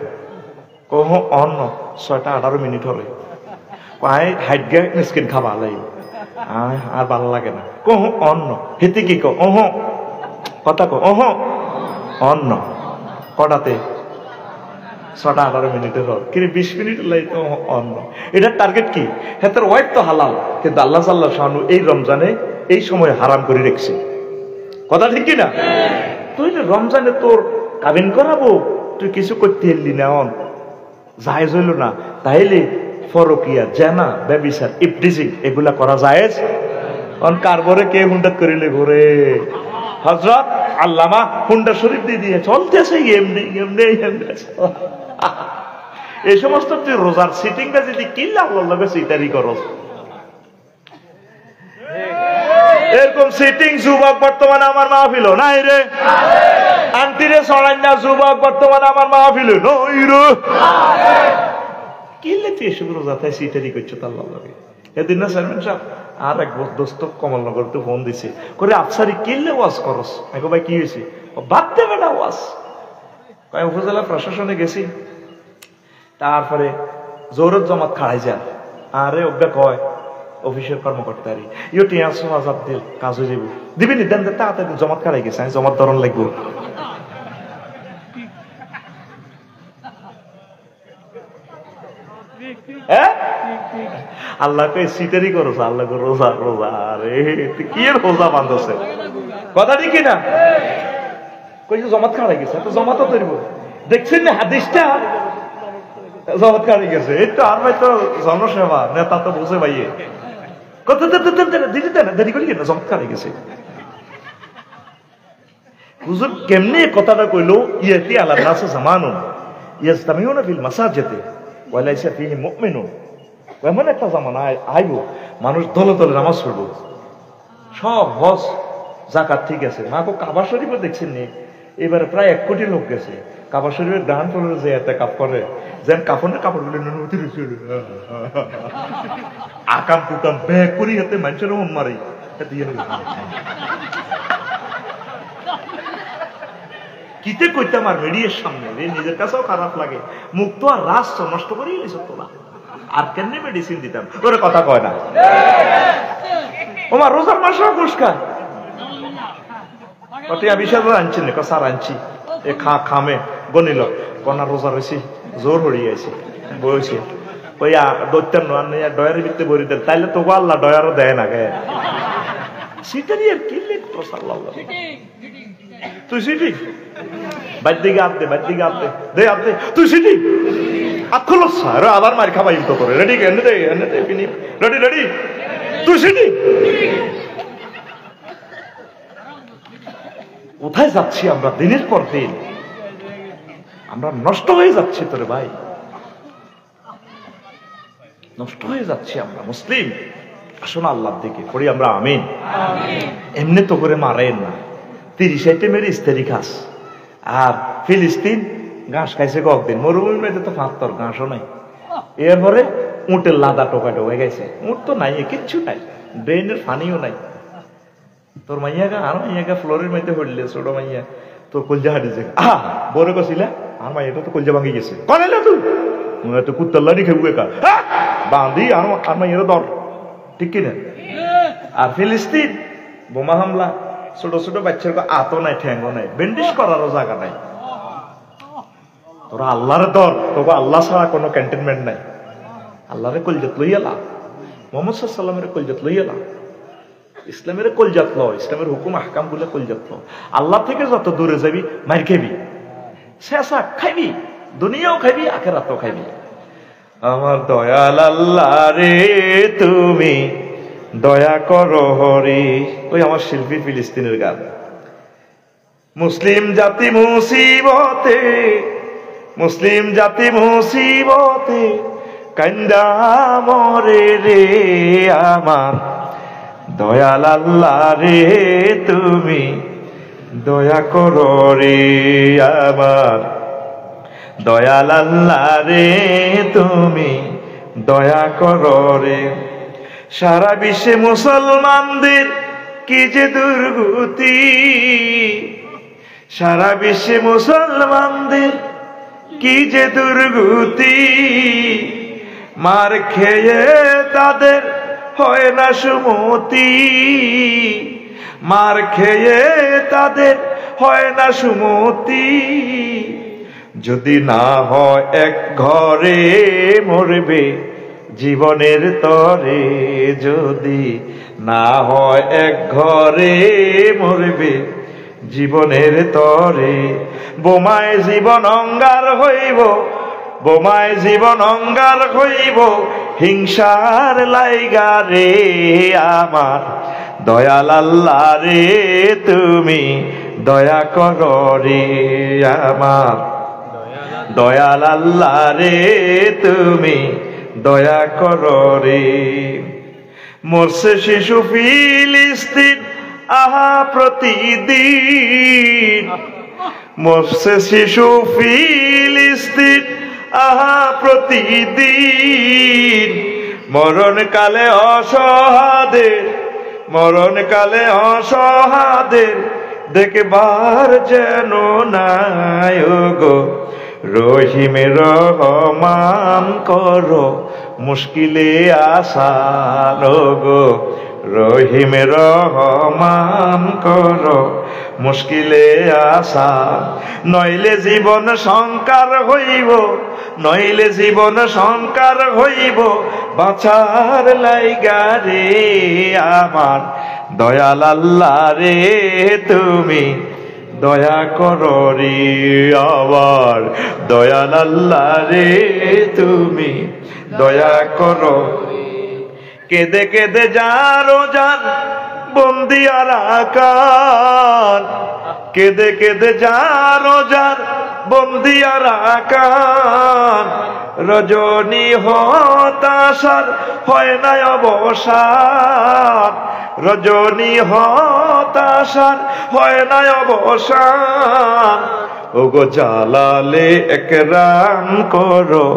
কহ অন্য 6টা 18 মিনিট হলে কয় হাইট গে স্কিন খাবা লাগবে, আর ভালো লাগে না। কহ অন্য হেতি কি কহ কথা কহ অন্য কটাতে 6টা 18 মিনিটের হল কি 20 মিনিট লাগে অন্য। এটার টার্গেট কি? হেতের ওয়াইফ তো হালাল, কিন্তু আল্লাহ সাল্লাহ শানু এই রমজানে এই সময় হারাম করে রেখেছে। কথা ঠিক কিনা? তুই রমজানে তোর কাবিন করাবো, তুই কিছু করতে এলি না, অন জায়েজ হইল না, তাইলে ফরকিয়া জানা ব্যভিচার ইফটিজিং এগুলা করা জায়েজ। অন কারবরে কে হুন্ডাত করিলে ঘরে হযরত আল্লামা হুন্ডা শরীফ দিয়ে চলতেছে এমনি এমনি এমনি। এই সমস্ত তুই রোজার সিটিংটা যদি কিল্লা আল্লাহর লগে সিটারি করস, এরকম সিটিং যুবক বর্তমানে আমার মাহফিল নাই রে, আন্টিরে ছড়াই না যুবক বর্তমানে আমার মাহফিল নই রে। কিল্লে তুই এসব রোজাতে সিটারি করছো আল্লাহর লগে? এদিন না চেয়ারম্যান সাহেব আর এক দোস্ত কমলনগর তো ফোন দিছে করে আফসারি কিল্লে ওয়াজ করস। আমি ভাই কি হয়েছে? বাদ দে বেটা ওয়াজ। উপজেলা প্রশাসনে গেছি, তারপরে জোরত জমাত খাড়াই যান, আরে ওটা কয় অফিসের কর্মকর্তারি ইয়ে 5,000 দিল কাজ হয়ে যাব, দিবি নি দেন তাড়াতাড়ি জমাত খাড়াই গেছে, আমি জমাত ধরন লাগবো। আল্লাহকে সিটারি করছে, আল্লাহ রোজা রোজা, আরে কি রোজা বাঁধছে কথা ঠিক কিনা? কইছে জমাত খাড়াই গেছে, তো জমাতও তৈরি দেখছেন না হাদিসটা, জমাত খাড়াই গেছে। এই তো আর ভাই তো জনসেবা নেতা তো বুঝে ভাইয়ে কত দিদি দেন দেরি করি না, জমাত খাড়াই গেছে। হুজুর কেমনে কথাটা কইলো, ইয়াতি আলা নাস জামানুন ইয়াজতামিউনা ফিল মাসাজিদে ওয়া লাইসা ফিহি মুমিনুন। এমন একটা জামানা আইব মানুষ দলে দলে নামাজ পড়ব, সব হজ যাকাত ঠিক আছে। মাগো কাবা শরীফে দেখছেন নি এবারে প্রায় 1 কোটি লোক গেছে কাবা শরীফের ডান ফলে যে এত কাপ করে, যেন কাপড়ের কাপড়গুলো আকাম কুকাম ব্যাগ করি হাতে মানুষের মন মারি কিতে কইতাম আর মিডিয়ার সামনে নিজের কাছেও খারাপ লাগে, মুখ তো আর রাষ্ট্র নষ্ট করিয়ে নিছ তোলা, আর কেমনে মেডিসিন দিতাম ওরে কথা কয় না। ওমা রোজার মাসেও ঘুষ খায়, আনছি না সার আনছি এ খামে গনিল কনা রোজা রয়েছি জোর হরিয়ে আছে বইছে ওই দৈত্যার ডয়ারের ভিতরে ভরি দেন, তাইলে তো আল্লাহ ডয়ারও দেয় না গে সিটারি আর কি লিখতো তুই সিটি বাইর দিকে আপতে বাইর দিকে আপতে দে আপতে তুই সিটি আখল স্যার আবার মার খাবাই তো করে রেডি এনে দে ফিনি রেডি রেডি তুই সিটি। কোথায় যাচ্ছি আমরা দিনের পর দিন? আমরা নষ্ট হয়ে যাচ্ছি তোরে ভাই, নষ্ট হয়ে যাচ্ছি আমরা। মুসলিম আসুন আল্লাহর দিকে পড়ি আমরা আমিন। এমনি তো করে মারেন না, 30 আইটেমের ইস্তারি খাস। আর ফিলিস্তিন ঘাস খাইছে কয়েকদিন, মরুভূমির মধ্যে তো 5 ঘাসও নাই, এরপরে উটের লাদা টোকা টোকা গেছে, উট তো নাই, কিচ্ছু নাই, ড্রেনের পানিও নাই। তোর মাইয়াগা আর মাইয়াগা ফ্লোরের মধ্যে হইলে ছোট মাইয়া তোর কলজা হাঁটিছে, আহা বড় কছিলা আর মাইয়াটা তো কলজা ভাঙি গেছে, কনাইলা তুই তো কুত্তাল্লানি খেবু একা বাঁধি আর মাইয়ারও দর, ঠিক কিনা? আর ফিলিস্তিন বোমা হামলা, ছোট ছোট বাচ্চার আতো নাই, ঠ্যাঙ্গো নাই, বেন্ডিশ করারও জায়গা নাই। তোরা আল্লাহর দর, তবু আল্লাহ ছাড়া কোনো ক্যান্টনমেন্ট নাই। আল্লাহরে কলজাত লইয়ালা, মোহাম্মদ সাল্লামের কলজাত লইয়ালা, ইসলামের কলজাত ল, ইসলামের হুকুম আহকাম গুলো কলজাত ল। আল্লাহ থেকে যত দূরে যাবি মার খাবি, শেষা খাইবি, দুনিয়াও খাইবি আখিরাতেও খাইবি। আমার দয়াল আল্লাহ রে তুমি দয়া করো হরি, ওই আমার শিল্পী ফিলিস্তিনের গান। মুসলিম জাতি মুসিবতে, মুসলিম জাতি মুসিবতে কান্দা মরে রে, আমার দয়াল আল্লাহ রে তুমি দয়া করো রে, আমার দয়াল আল্লাহ রে তুমি দয়া করো রে। সারা বিশ্বে মুসলমানদের কি যে দুর্গতি, সারা বিশ্বে মুসলমানদের কি যে দুর্গতি, মার খেয়ে তাদের হয় না সুমতি, মার খেয়ে তাদের হয় না সুমতি। যদি না হয় এক ঘরে মরবে জীবনের তরে, যদি না হয় এক ঘরে মরবে জীবনের তরে। বোমায় জীবন অঙ্গার হইব, বোমায় জীবন অঙ্গার হইব হিংসার লাইগা রে, আমার দয়াল আল্লাহ রে তুমি দয়া করো রে আমার, দয়াল আল্লাহ রে তুমি দয়া করো রে। মরছে শিশু ফিলিস্তিন আহা প্রতিদিন, মরছে শিশু ফিলিস্তিন আহা প্রতিদিন। মরণকালে অসহাদের, মরণকালে অসহাদের দেখবার যেন নাই গো। রহিমের রহমান করো মুশকিলে আসান গো, রহিমের রহমান করো মুশকিলে আসান। নইলে জীবন সংকার হইব, নইলে জীবন সংকার হইব, বাঁচার লাইগা রে আমার, দয়াল আল্লাহ রে তুমি দয়া করো রে আবার, দয়াল আল্লাহ রে তুমি দয়া করো। কেঁদে কেঁদে যারো যান বন্দিয়ার আকার, কেঁদে কেঁদে যারো যার বন্দিয়ার আকার। রজনী হতাশার হয় না অবসান, রজনী হতাশার হয় না অবসান। ওগো জালালে একরাম করো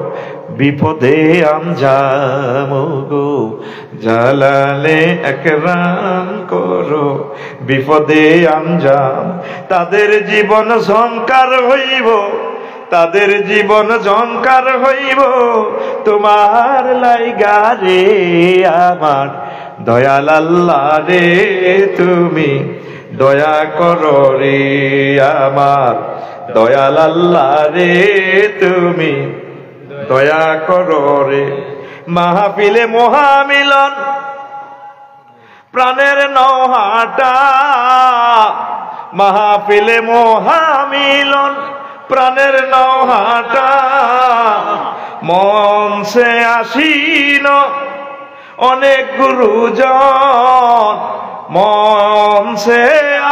বিপদে আঞ্জাম গো, জালালে একরাম করো বিপদে আঞ্জাম। তাদের জীবন ঝংকার হইব, তাদের জীবন ঝংকার হইব, তোমার লাইগা রে আমার, দয়াল আল্লাহ রে তুমি দয়া করো রে আমার, দয়াল আল্লাহ রে তুমি দয়া করো রে। মাহফিলে মহামিলন প্রাণের নহাটা, মাহফিলে মহামিলন প্রাণের নহাটা। মঞ্চে আসিন অনেক গুরুজন, মঞ্চে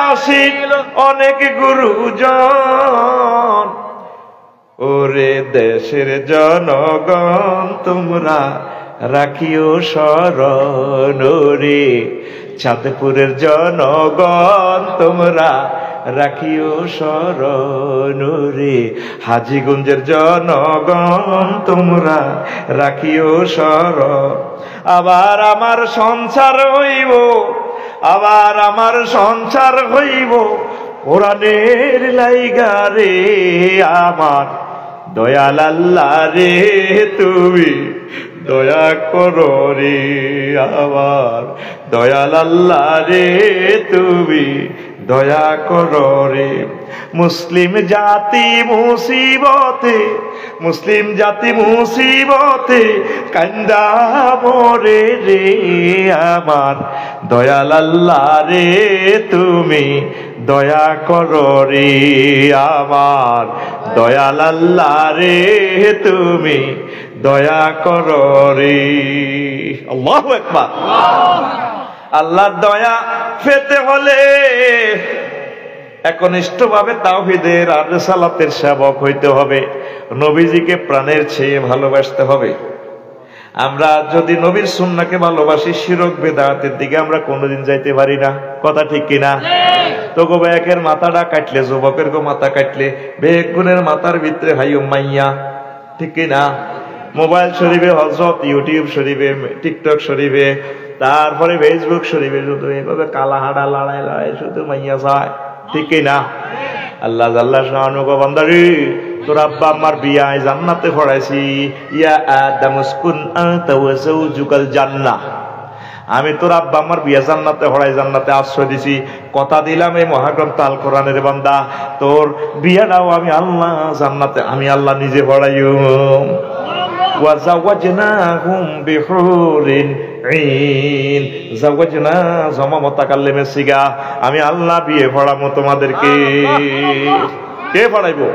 আসিল অনেক গুরুজন। ওরে দেশের জনগণ তোমরা রাখিও স্মরণ রে, চাঁদপুরের জনগণ তোমরা রাখিও স্মরণ রে। হাজীগঞ্জের জনগণ তোমরা রাখিও স্মরণ। আবার আমার সংসার হইব, আবার আমার সংসার হইব কোরআনের লাইগা রে আমার, দয়াল আল্লাহ রে তুমি দয়া করো রে আমার, দয়াল আল্লাহ রে তুমি দয়া করো রে। মুসলিম জাতি মুসিবতে, মুসলিম জাতি মুসিবতে কান্দা মরে রে আমার, দয়াল আল্লাহ রে তুমি দয়া করো রে আমার, দয়াল আল্লাহ রে তুমি দয়া করো রে। আল্লাহু আকবার। আল্লাহর দয়া পেতে হলে একনিষ্ঠভাবে তাওহীদের আর রিসালাতের সেবক হইতে হবে, নবীজিকে প্রাণের চেয়ে ভালোবাসতে হবে। আমরা যদি নবীর সুন্নাহকে ভালোবাসি, শিরক বেদাতের দিকে আমরা কোনোদিন যাইতে পারি না। কথা ঠিক কিনা? তো গো বেকের মাথাটা কাটলে, যুবকের গো মাথা কাটলে, বেগুনের মাথার ভিতরে হাইও মাইয়া, ঠিক কিনা? মোবাইল শরীফে হযরত, ইউটিউব শরীফে, টিকটক শরীফে, তারপরে ফেসবুক শরীফে শুধু এইভাবে কালা হাড়া লড়াই লড়াই শুধু মাইয়া যায়, ঠিক কিনা? আল্লাহ জাল্লা শাআনহু গো বান্দারে, তোর আব্বা আম্মার বিয়া জান্নাতে পড়াইছি, ইয়া আদম উসকুন আনতা ওয়া যাওজুকাল জান্নাহ। আমি তোর আব্বা আমার বিয়া জান্নাতে হড়াই, জান্নাতে আশ্রয় দিছি। কথা দিলাম এই মহাগ্রন্থ আল কোরআনের বান্দা, তোর বিয়াটাও আমি আল্লাহ জান্নাতে আমি আল্লাহ নিজে পড়াইও। ওয়া যাওয়াজনাহুম বিহুরিন ঈন, যাওয়াজনা জমা মুতাকাল্লিমে সিগা, আমি আল্লাহ বিয়ে পড়াবো তোমাদেরকে। কে পড়াইবো?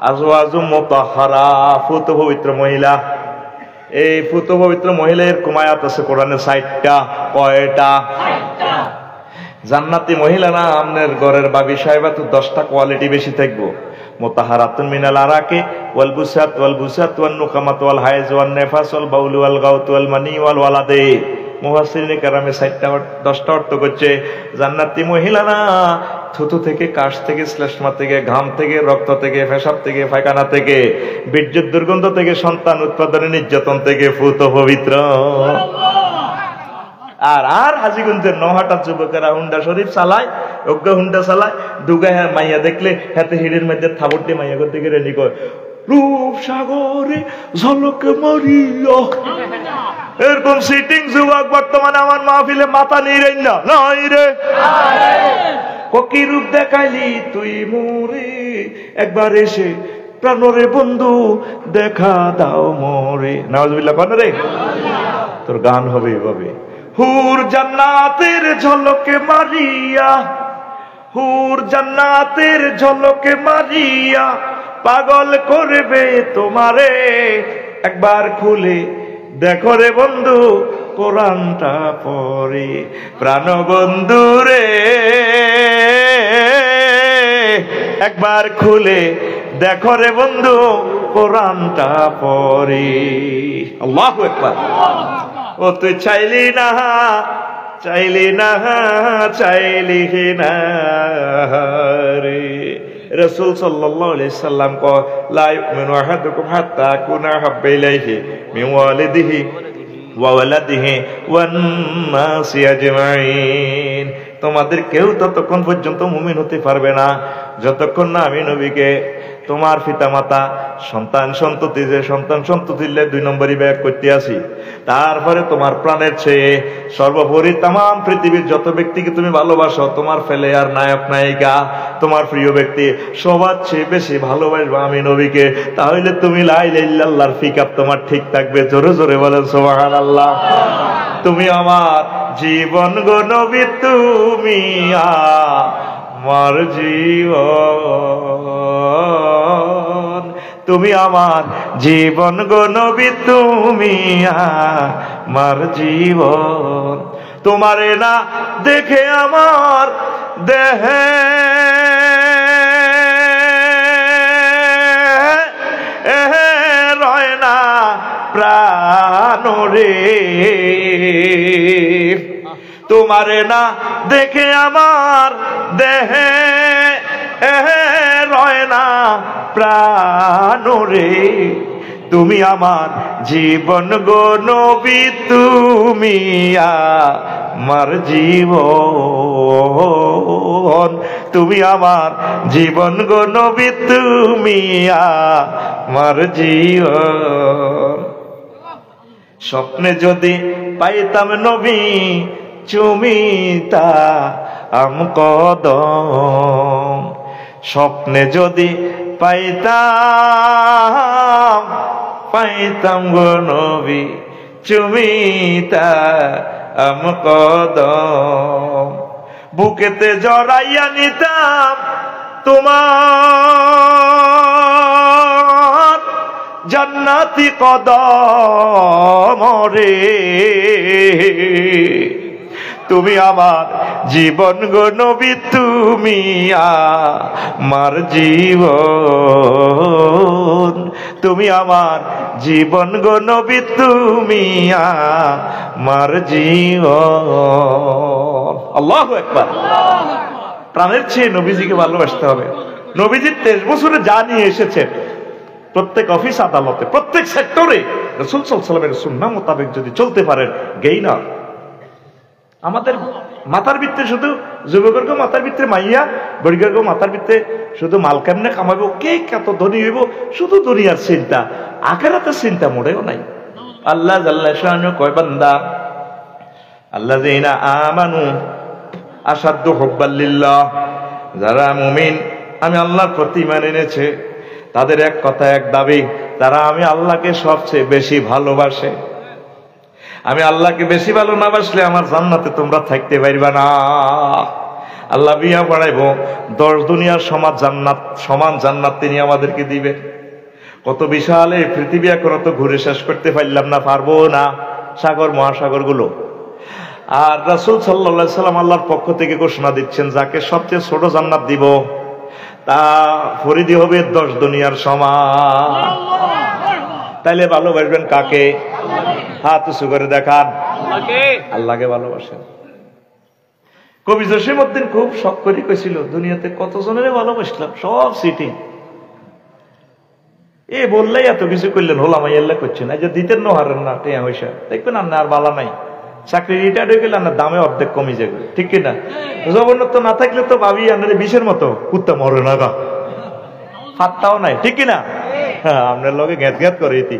আজওয়াজুম মুতাহহারা, ফুত পবিত্র মহিলা। এই ফুত পবিত্র মহিলার কুমায়াত আছে কোরআনে 60টা। কয়টা? জান্নাতি মহিলারা আমনের ঘরের বাবি সাহেবা তো 10টা কোয়ালিটি বেশি থাকবো। মুতাহারাতুন মিনাল আরাকি ওয়াল বুসাত ওয়ান নুকামাত ওয়াল হাইজ ওয়ান নেফাস ওয়াল বাউল ওয়াল গাউত ওয়াল মানি ওয়াল ওয়ালাদে। মুফাসসিরিনে কেরামে 10টা অর্থ করছে জান্নাতি মহিলারা থুতু থেকে, কাশ থেকে, শ্লেষ্মা থেকে, ঘাম থেকে, রক্ত থেকে, পেশাব থেকে, পায়খানা থেকে, বীর্যের দুর্গন্ধ থেকে, সন্তান উৎপাদনের নির্যাতন থেকে পুত পবিত্র। আর আর হাজিগঞ্জের নহাটার যুবকেরা হুন্ডা শরীফ চালায়, অজ্ঞ হুন্ডা চালায়, দুগায় মাইয়া দেখলে হাতে হিড়ের মধ্যে থাবর দিয়ে মাইয়া করতে গেলে নিকয় রূপ সাগরে ঝলক মারিয়া। এরকম সিটিং যুবক বর্তমানে আমার মাহফিলে মাথা নিরেন না নাই রে। কি রূপ দেখাইলি তুই মোরে, একবার এসে প্রাণরে বন্ধু দেখা দাও মোরে। নাউজুবিল্লাহ কোন রে, তোর গান হবে এভাবে। হুর জান্নাতের ঝলকে মারিয়া, হুর জান্নাতের ঝলকে মারিয়া পাগল করবে তোমারে, একবার খুলে দেখো রে বন্ধু কোরআনটা পড়ে। প্রাণ বন্ধু রে একবার খুলে দেখো রে বন্ধু কোরআনটা পড়ে। আল্লাহু আকবার। ও তুই চাইলি না, চাইলি না, চাইলি না রে। রাসূল সাল্লাল্লাহু আলাইহি সাল্লাম কয় লা ইউমিনু আহাদুকুম হাত্তা কুনা হাব্বা ইলাইহি মিন ওয়ালিদিহি ওয়া ওয়ালাদিহি ওয়ান নাসি আজমাইন। তোমাদের কেউ ততক্ষণ পর্যন্ত মুমিন হতে পারবে না যতক্ষণ না আমি নবীকে তোমার পিতামাতা, সন্তান সন্ততি, যে সন্তান সন্ততি 2 নম্বরই ব্যাগ করতে আসি, তারপরে তোমার প্রাণের চেয়ে সর্বোপরি তাম পৃথিবীর যত ব্যক্তিকে তুমি ভালোবাসো, তোমার ফেলে আর নায়ক নায়িকা, তোমার প্রিয় ব্যক্তি সবার চেয়ে বেশি ভালোবাসবো আমি নবীকে। তাহলে তুমি লা ইলাহা ইল্লাল্লাহর পিকআপ তোমার ঠিক থাকবে। জোরে জোরে বলেন সুবহানাল্লাহ। তুমি আমার জীবন গো নবী, তুমি আমার জীবন, তুমি আমার জীবন গো নবী, তুমি আমার জীবন। তোমারে না দেখে আমার দেহে রয় না প্রাণ রে, তোমারে না দেখে আমার দেহে রয় না প্রাণ রে। তুমি আমার জীবন গো নবী, তুমি আমার জীবন, তুমি আমার জীবন গো নবী, তুমি আমার জীবন। স্বপ্নে যদি পাইতাম নবী চুমিতা আম কদম, স্বপ্নে যদি পাইতাম, পাইতাম গো নবী চুমিতা আম কদম, বুকেতে জড়াইয়া নিতাম তোমার জান্নাতি কদম রে। তুমি আমার জীবন গো নবী, তুমি আমার জীবন, তুমি আমার জীবন গো নবী, তুমি আমার জীবন। আল্লাহু আকবার। প্রাণের চেয়ে নবীজিকে ভালোবাসতে হবে। নবীজি 23 বছরে যা নিয়ে এসেছেন, প্রত্যেক অফিস আদালতে, প্রত্যেক সেক্টরে রাসূল সাল্লাল্লাহু আলাইহি ওয়াসাল্লামের সুন্নাহ মোতাবেক যদি চলতে পারেন, গেইনার। আমাদের মাথার ভিতরে শুধু যুবকের মাথার ভিতরে মাইয়া, বড়িগার মাথার ভিতরে শুধু মাল কেমনে কামাবো, কে কত ধনী হইব, শুধু দুনিয়ার চিন্তা, আখিরাতের চিন্তা মোটেও নাই। আল্লাহ জাল্লা শানু কয় বান্দা আল্লাযীনা আমানু আশাদ্দু হুব্বাল লিল্লাহ, যারা মুমিন আমি আল্লাহর প্রতি ঈমান এনেছে, তাদের এক কথা এক দাবি, তারা আমি আল্লাহকে সবচেয়ে বেশি ভালোবাসে। আমি আল্লাহকে বেশি ভালো না বাসলে আমার জান্নাতে তোমরা থাকতে পারবা না। আল্লাহ বিয়া বাড়াইবো, 10 দুনিয়ার সমান জান্নাত তিনি আমাদেরকে দিবে। কত বিশাল এই পৃথিবী, এখনো তো ঘুরে শেষ করতে পারলাম না, পারবো না। সাগর মহাসাগর গুলো, আর রাসূল সাল্লাল্লাহু আলাইহি সাল্লাম আল্লাহর পক্ষ থেকে ঘোষণা দিচ্ছেন, যাকে সবচেয়ে ছোট জান্নাত দিব তা ফরিদি হবে 10 দুনিয়ার সমান। তাইলে ভালোবাসবেন কাকে? হাত উঁচু করে দেখান। আল্লাহকে ভালোবাসেন। কবি জসীমউদ্দিন খুব শখ করে কইছিল, দুনিয়াতে কত জনের ভালোবাসলাম, সব সিটিং। এ বললেই এত কিছু করলেন, হোলাম আল্লাহ করছেন। এই যে দিতেন নোহারেন না টেয়া পয়সা, দেখবেন আর না আর বালা নাই। চাকরি রিটায়ার্ড হয়ে গেলে না দামে অর্ধেক কমে যাবে, ঠিক কিনা? জবরদস্ত না থাকলে তো ভাবি আপনার বিষের মতো কুত্তা মরে না, ফাত্তাও নাই, ঠিক কিনা? হ্যাঁ, আপনার লগে গ্যাত গ্যাত করে এটি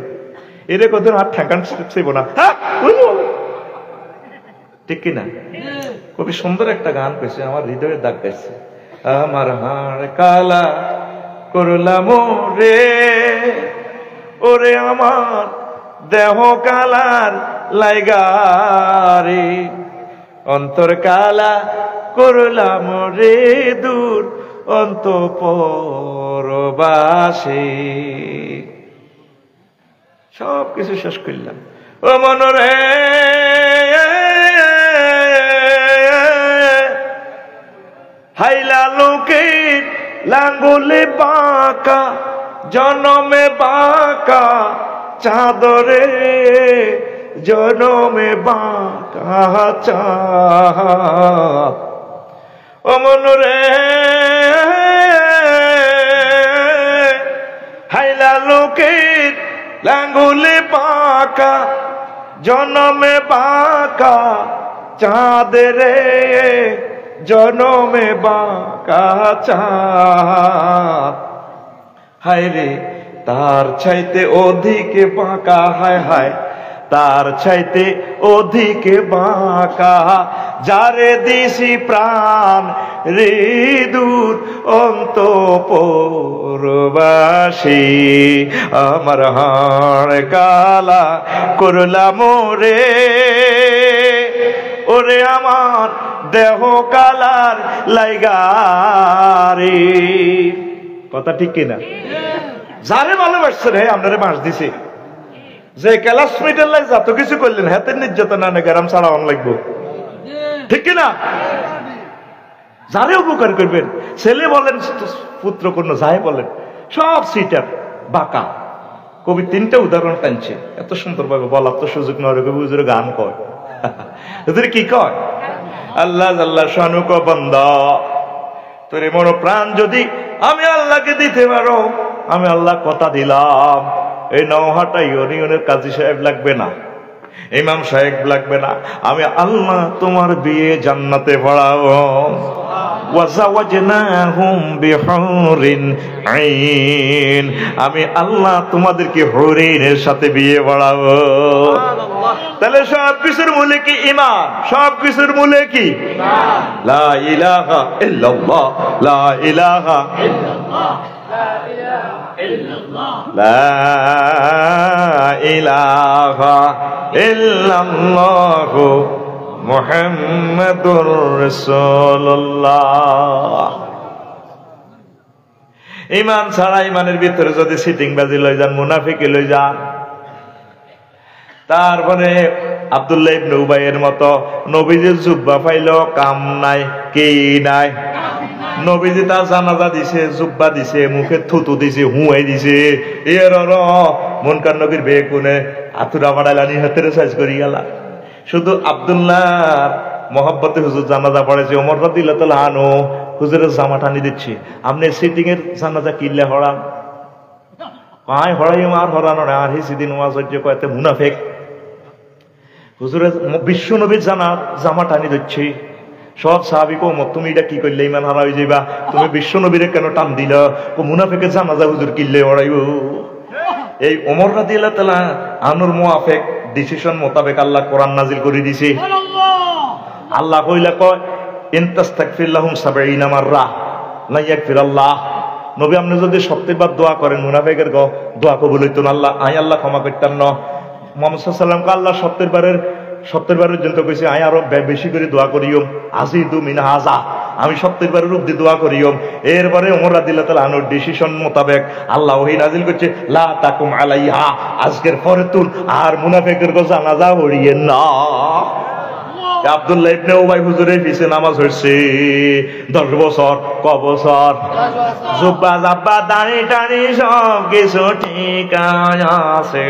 এরে কত হাত ঠেকান ছিল না, ঠিক কিনা? খুবই সুন্দর একটা গান কইছে, আমার হৃদয়ে দাগ গেছে। আমার হাড় কালা করলাম রে, ওরে আমার দেহ কালার লাইগারে, অন্তর কালা করলাম রে দূর অন্তঃপরবাসে। সব কিছু শেষ করলাম। ও মনরে হাইলা লোকের লাঙ্গুলে বাঁকা, জনমে বাঁকা চাঁদরে, জনমে বাঁকা চাঁদ। ও মনরে হাইলা লোকের লাঙ্গুলে বাঁকা, জনমে বাঁকা চাঁদরে, জনমে বাঁকা চাঁদ। হায় রে তার চাইতে অধিকে বাঁকা, হায় হায় তার চাইতে অধিকে বাঁকা, যারে দিছি প্রাণ রে দূর অন্তঃপরবাসী। আমার হাড় কালা করলাম রে, ওরে আমার দেহ কালার লাইগারে। কথা ঠিক কিনা? যারে ভালোবাসছেন হে আপনারে বাঁশ দিছে, যে ক্লাসমেটের লাই যত কিছু করলেন হাতের নির্যাতন না গ্রাম ছাড়া অন লাগবো, ঠিক কিনা? যারে উপকার করবেন, ছেলে বলেন পুত্র কন্যা যাই বলেন, সব সিটার বাঁকা। কবি 3টা উদাহরণ টানছে, এত সুন্দর ভাবে বলার তো সুযোগ নয়। কবি হুজুরে গান কয়, হুজুরে কি কয়? আল্লাহ আল্লাহ শানু ক বান্দা, তোর মন প্রাণ যদি আমি আল্লাহকে দিতে পারো, আমি আল্লাহ কথা দিলাম, এই নওহাটা ইউনিয়নের কাজী সাহেব লাগবে না, ইমাম সাহেব লাগবে না, আমি আল্লাহ তোমার বিয়ে জান্নাতে পড়াবো। ওয়াজাওয়াজনাহুম বিহুরিন আইন, আমি আল্লাহ তোমাদেরকে হরিণের সাথে বিয়ে পড়াবো। তাহলে সব কিছুর মূলে কি? ঈমান। সব কিছুর মূলে কি? লা ইলাহা ইল্লাল্লাহ, লা ইলাহা ইল্লাল্লাহ, লা ইলাহা ইল্লাল্লাহ মুহাম্মাদুর রাসূলুল্লাহ। ঈমান ছাড়া, ঈমানের ভিতরে যদি সিটিংবাজি লই যান, মুনাফিকি লই যান, তারপরে আব্দুল্লাহ ইবনে উবাইয়ের মতো নবীজির জুব্বা পাইলো, কাম নাই কি নাই। নবীজি তার জানাজা দিছে, জুব্বা দিছে, মুখে থুতু দিছে, হুঁয়াই দিছে, এর মনকার নবীর বে কোনে আতুরা বাড়াইলানি হাতের সাইজ করি গেলা। শুধু আব্দুল্লাহ মহব্বতে হুজুর জানাজা পড়েছে, ওমর রাদিয়াল্লাহু তাআলা আনহু হুজুরের জামা টানি দিচ্ছে। আপনি সিটিং এর জানাজা কিল্লে হড়ান পায়, হড়াই আর হরানো না, আর হিসি দিন ওয়াজ হচ্ছে কয়েতে মুনাফেক। হুজুরের বিশ্ব নবীর জামা টানি দিচ্ছে। সব সাহাবীকে ওমর তুমি এটা কি করলে, ইমান হারা হয়ে যাইবা, তুমি বিশ্ব নবীরে কেন টান দিল? ও মুনাফেকের জানাজা হুজুর কিল্লে হড়াইব। এই ওমর রাদিয়াল্লাহু তাআলা আনুর মুআফিক ডিসিশন মোতাবেক আল্লাহ কোরআন নাজিল করে দিছে। আল্লাহ কইলা কয় ইন তাস্তাগফির লাহুম ৭০ মাররা লা ইয়াগফিরাল্লাহ। নবী আপনি যদি ৭০ বার দোয়া করেন, মুনাফিকের দোয়া কবুল হইতো না, আল্লাহ ক্ষমা করতেন না। মুহাম্মদ সাল্লাল্লাহু আলাইহি ওয়াসাল্লামকে আল্লাহ ৭০ বারের জন্য কইছে আয় আরো বেশি করে দোয়া করিও, আজিদু মিন হাযা, আমি ৭০ বারের উপরে দোয়া করিও। এরপরে ওমর রাদিয়াল্লাহু তাআলা আনুর ডিসিশন মোতাবেক আল্লাহ ওহী নাজিল করছে, লা তাকুম আলাইহা, আজকের পরে তুল আর মুনাফিকের জানাজা পড়িয়েন না। আব্দুল্লাহ ইবনে উবাই হুজুরের পিছে নামাজ হচ্ছে 10 বছর। ক বছর? জুব্বা জাব্বা দাড়ি টাড়ি সব কিছু ঠিক আছে।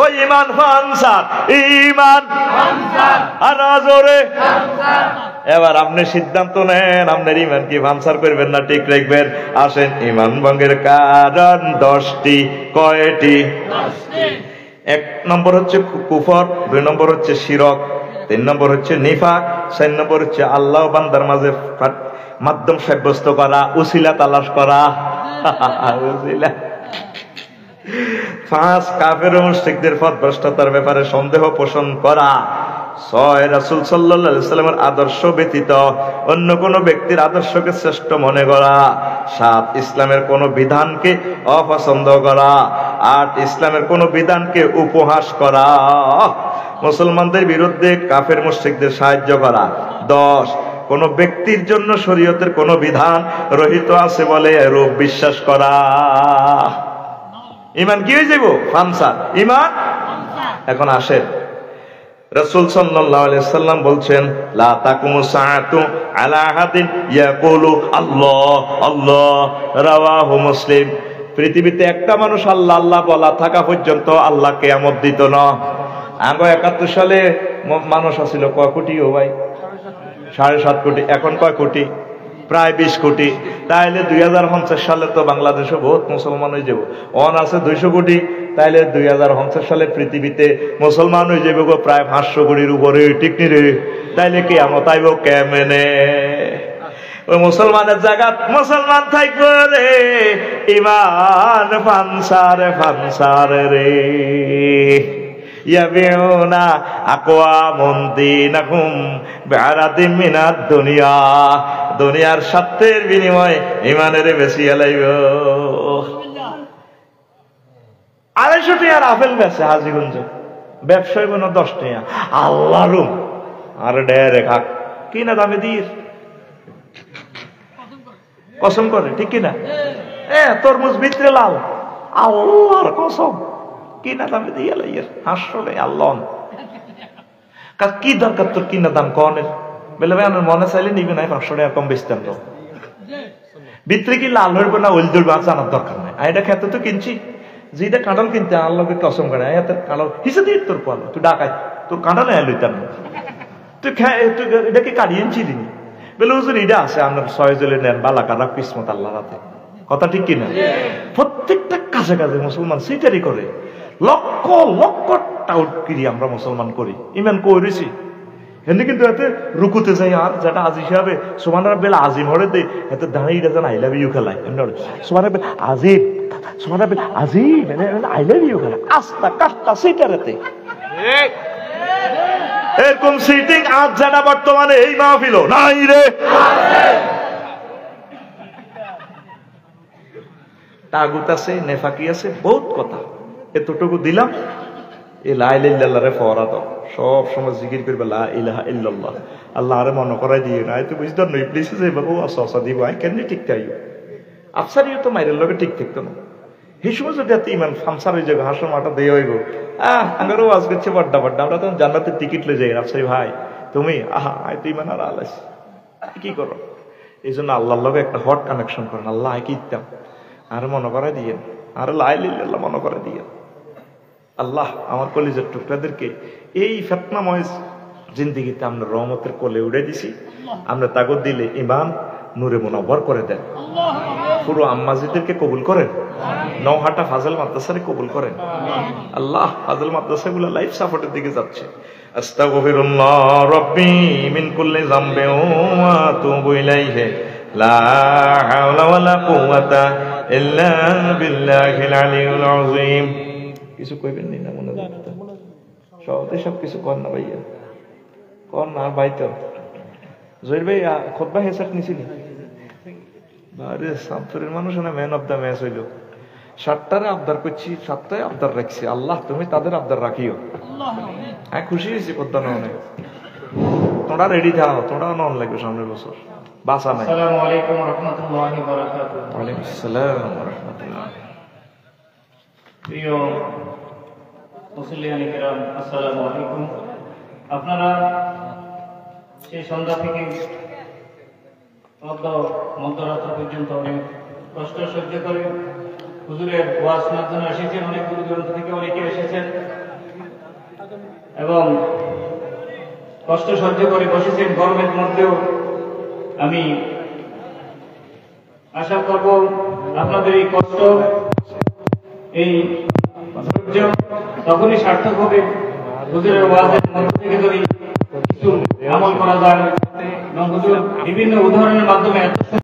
ও ইমান ফানসার, ইমান আর জোরে। এবার আপনি সিদ্ধান্ত নেন আপনার ইমান কি ফানসার করবেন না ঠিক রাখবেন। আসেন, ইমান ভঙ্গের কারণ 10টি। কয়টি? 1 নম্বর হচ্ছে কুফর, 2 নম্বর হচ্ছে শিরক, 3 নম্বর হচ্ছে নিফাক, 4 নম্বর হচ্ছে আল্লাহ বান্দার মাঝে মাধ্যম সাব্যস্ত করা, উসিলা তালাশ করা। উসিলা। 5 কাফের ও মুশরিকদের পথভ্রষ্টতার ব্যাপারে সন্দেহ পোষণ করা। 6 রাসূল সাল্লাল্লাহু আলাইহি ওয়াসাল্লামের আদর্শ ব্যতীত অন্য কোন ব্যক্তির আদর্শকে শ্রেষ্ঠ মনে করা। 7 ইসলামের কোন বিধানকে অপছন্দ করা। 8 ইসলামের কোন বিধানকে উপহাস করা। মুসলমানদের বিরুদ্ধে কাফের মুশরিকদের সাহায্য করা। 10 কোন ব্যক্তির জন্য শরীয়তের কোন বিধান রহিত আছে বলে এরূপ বিশ্বাস করা। ঈমান কি হয়ে যাব? ফানসার, ঈমান। এখন আসেন, রাসূল সাল্লাল্লাহু আলাইহি ওয়াসাল্লাম বলছেন, লা তাকুমু সাআতু আলা আহাদিন ইয়াকুলু আল্লাহ আল্লাহ, রাওয়াহু মুসলিম। পৃথিবীতে একটা মানুষ আল্লাহ আল্লাহ বলা থাকা পর্যন্ত আল্লাহ কিয়ামত দিত না। আগে 71 সালে মানুষ আছিল কয় কোটি? ও ভাই 7.5 কোটি। এখন কয় কোটি? প্রায় 20 কোটি। তাইলে 2050 সালে তো বাংলাদেশে বহুত মুসলমান হয়ে যাব। অন আছে 200 কোটি। তাইলে 2050 সালে পৃথিবীতে মুসলমান হয়ে যাবে প্রায় 500 কোটির উপরে। ঠিক নি রে? তাইলে কিয়ামত আইব কেমনে? ওই মুসলমানের জায়গা মুসলমান থাকবে রে, ঈমান ফানসারে ফানসারে রে। ইয়াবিউনা আকওয়ামুন দীনাহুম বিআরাদিন মিনাদ দুনিয়া, দুনিয়ার স্বার্থের বিনিময়ে ঈমানের বেশি আলাইব। 250 টাকার আপেল বেচে হাজীগঞ্জে, ব্যবসায়ী কোনো 10 টাকা। আল্লাহর আর ডেরে খাক কি না দামে দিয়ে কসম করে, ঠিক কিনা? তরমুজ ভিতরে লাল, আল্লাহর কসম কিনা দামে দিয়ে লাইয়ের আসলে আল্লাহ। কি দরকার তোর কিনা দাম কনের? বলে ভাই আমার মনে চাইলে নিবে না, 500 টাকা কম বেচতাম তো। ভিতরে কি লাল হইব না ওইল ধরবে জানার দরকার নাই। আর এটা খেতে তো কিনছি, যেটা কাঁঠাল কিনতে আল্লাহকে কসম করে কাঁঠাল হিসেবে তোর পালো, তুই ডাকাই তোর কাঁঠাল লইতাম না, তুই এটাকে কাটিয়ে এনেছিলি। বলে হুজুর এটা আছে আপনার 6 জলে নেন, বালা কারা কিসমত আল্লাহ রাতে। কথা ঠিক কিনা? প্রত্যেকটা কাজে কাজে মুসলমান সেইটারই করে। লক্ষ লক্ষ টাউট কিরি আমরা মুসলমান করি, ইমান করেছি। এমনি কিন্তু এতে রুকুতে যাই আর যেটা আজি হিসাবে সুবহানাল্লাহ বেলা আজিম হরে দে এতে দাঁড়িয়ে যেন আই লাভ ইউ খেলায়। সুবহানাল্লাহ আজিম, সুবহানাল্লাহ আজিম আই লাভ ইউ খেলা আস্তা কাস্তা সেইটারেতে এরকম সিটিং আজ যেটা বর্তমানে এই মাহফিল নাই রে। তাগুত আছে, নেফাকি আছে, বহুত কথা। এতটুকু দিলাম। এই লা ইলাহা ইল্লাল্লাহ রে ফরা দাও, সব সময় জিকির করবে লা ইলাহা ইল্লাল্লাহ। আল্লাহ আরে মনে করাই দিয়ে না, তো বুঝতে নই প্লিজ যে বাবু আসা দিব আই কেন ঠিক তাই আফসারিও তো মাইরের লগে ঠিক থাকতো না। এই সময় যদি এত ইমান ফামসার হয়ে যাবে, হাসো মাটা দিয়ে হইব। আমারও আজ করছে বড্ডা বড্ডা, আমরা তখন জান্নাতের টিকিট লয়ে যাই। আফসারি ভাই তুমি আয় তো ইমান আর আলাস কি করো? এই জন্য আল্লাহর লগে একটা হট কানেকশন করেন। আল্লাহ আয় কি দিতাম আর মনে করে দিয়েন, আর লা ইলাহা ইল্লাল্লাহ মনে করে দিয়েন। আল্লাহ আমার কলিজার টুকরাদেরকে এই ফিতনাময় জিন্দেগিতে আমরা রহমতের কোলে উড়ে দিছি। আমরা তাগত দিলে ইমান নূরে মুনাওয়ার করে দেন। পুরো আম্মাজিদেরকে কবুল করেন। নওহাটা ফাজল মাদ্রাসারে কবুল করেন। আল্লাহ ফাজল মাদ্রাসাগুলো লাইফ সাপোর্টের দিকে যাচ্ছে। আস্তাগফিরুল্লাহ রাব্বি মিন কুল্লি যামবিন ওয়া আতুবু ইলাইহি লা হাওলা ওয়ালা কুওয়াতা ইল্লা বিল্লাহিল আলিয়্যিল আযীম। কিছু কইবেন না মনে রাখতে, সবতে সব কিছু কর না ভাইয়া, কর না ভাই। তো জহির ভাই খুতবা হেসাট নিছিলি? আরে সান্তরের মানুষ না, ম্যান অফ দ্য ম্যাচ হইল। 7টারে আবদার করছি, 7টায় আবদার রাখছি। আল্লাহ তুমি তাদের আবদার রাখিও। হ্যাঁ খুশি হয়েছি পদ্মা নয়। তোমরা রেডি থাও, তোমরা নন লাগবে সামনের বছর। বাসা নাই। আসসালামু আলাইকুম ওয়া রাহমাতুল্লাহি ওয়া বারাকাতুহু। ওয়া আলাইকুম আসসালাম ওয়া রাহমাতুল্লাহ। প্রিয় মুসল্লিয়ান কিরাম, আসসালামু আলাইকুম। আপনারা সেই সন্ধ্যা থেকে মধ্যরাত্র পর্যন্ত অনেক কষ্ট সহ্য করে হুজুরের ওয়াজ শোনার জন্য এসেছেন। অনেক দূর দূরান্ত থেকে অনেকে এসেছেন এবং কষ্ট সহ্য করে বসেছেন গরমের মধ্যেও। আমি আশা করব আপনাদের এই কষ্ট, এই ধৈর্য তখনই সার্থক হবে হুজুরের ওয়াজের মধ্য থেকে যদি কিছু আমল করা যায় এবং হুজুর বিভিন্ন উদাহরণের মাধ্যমে এত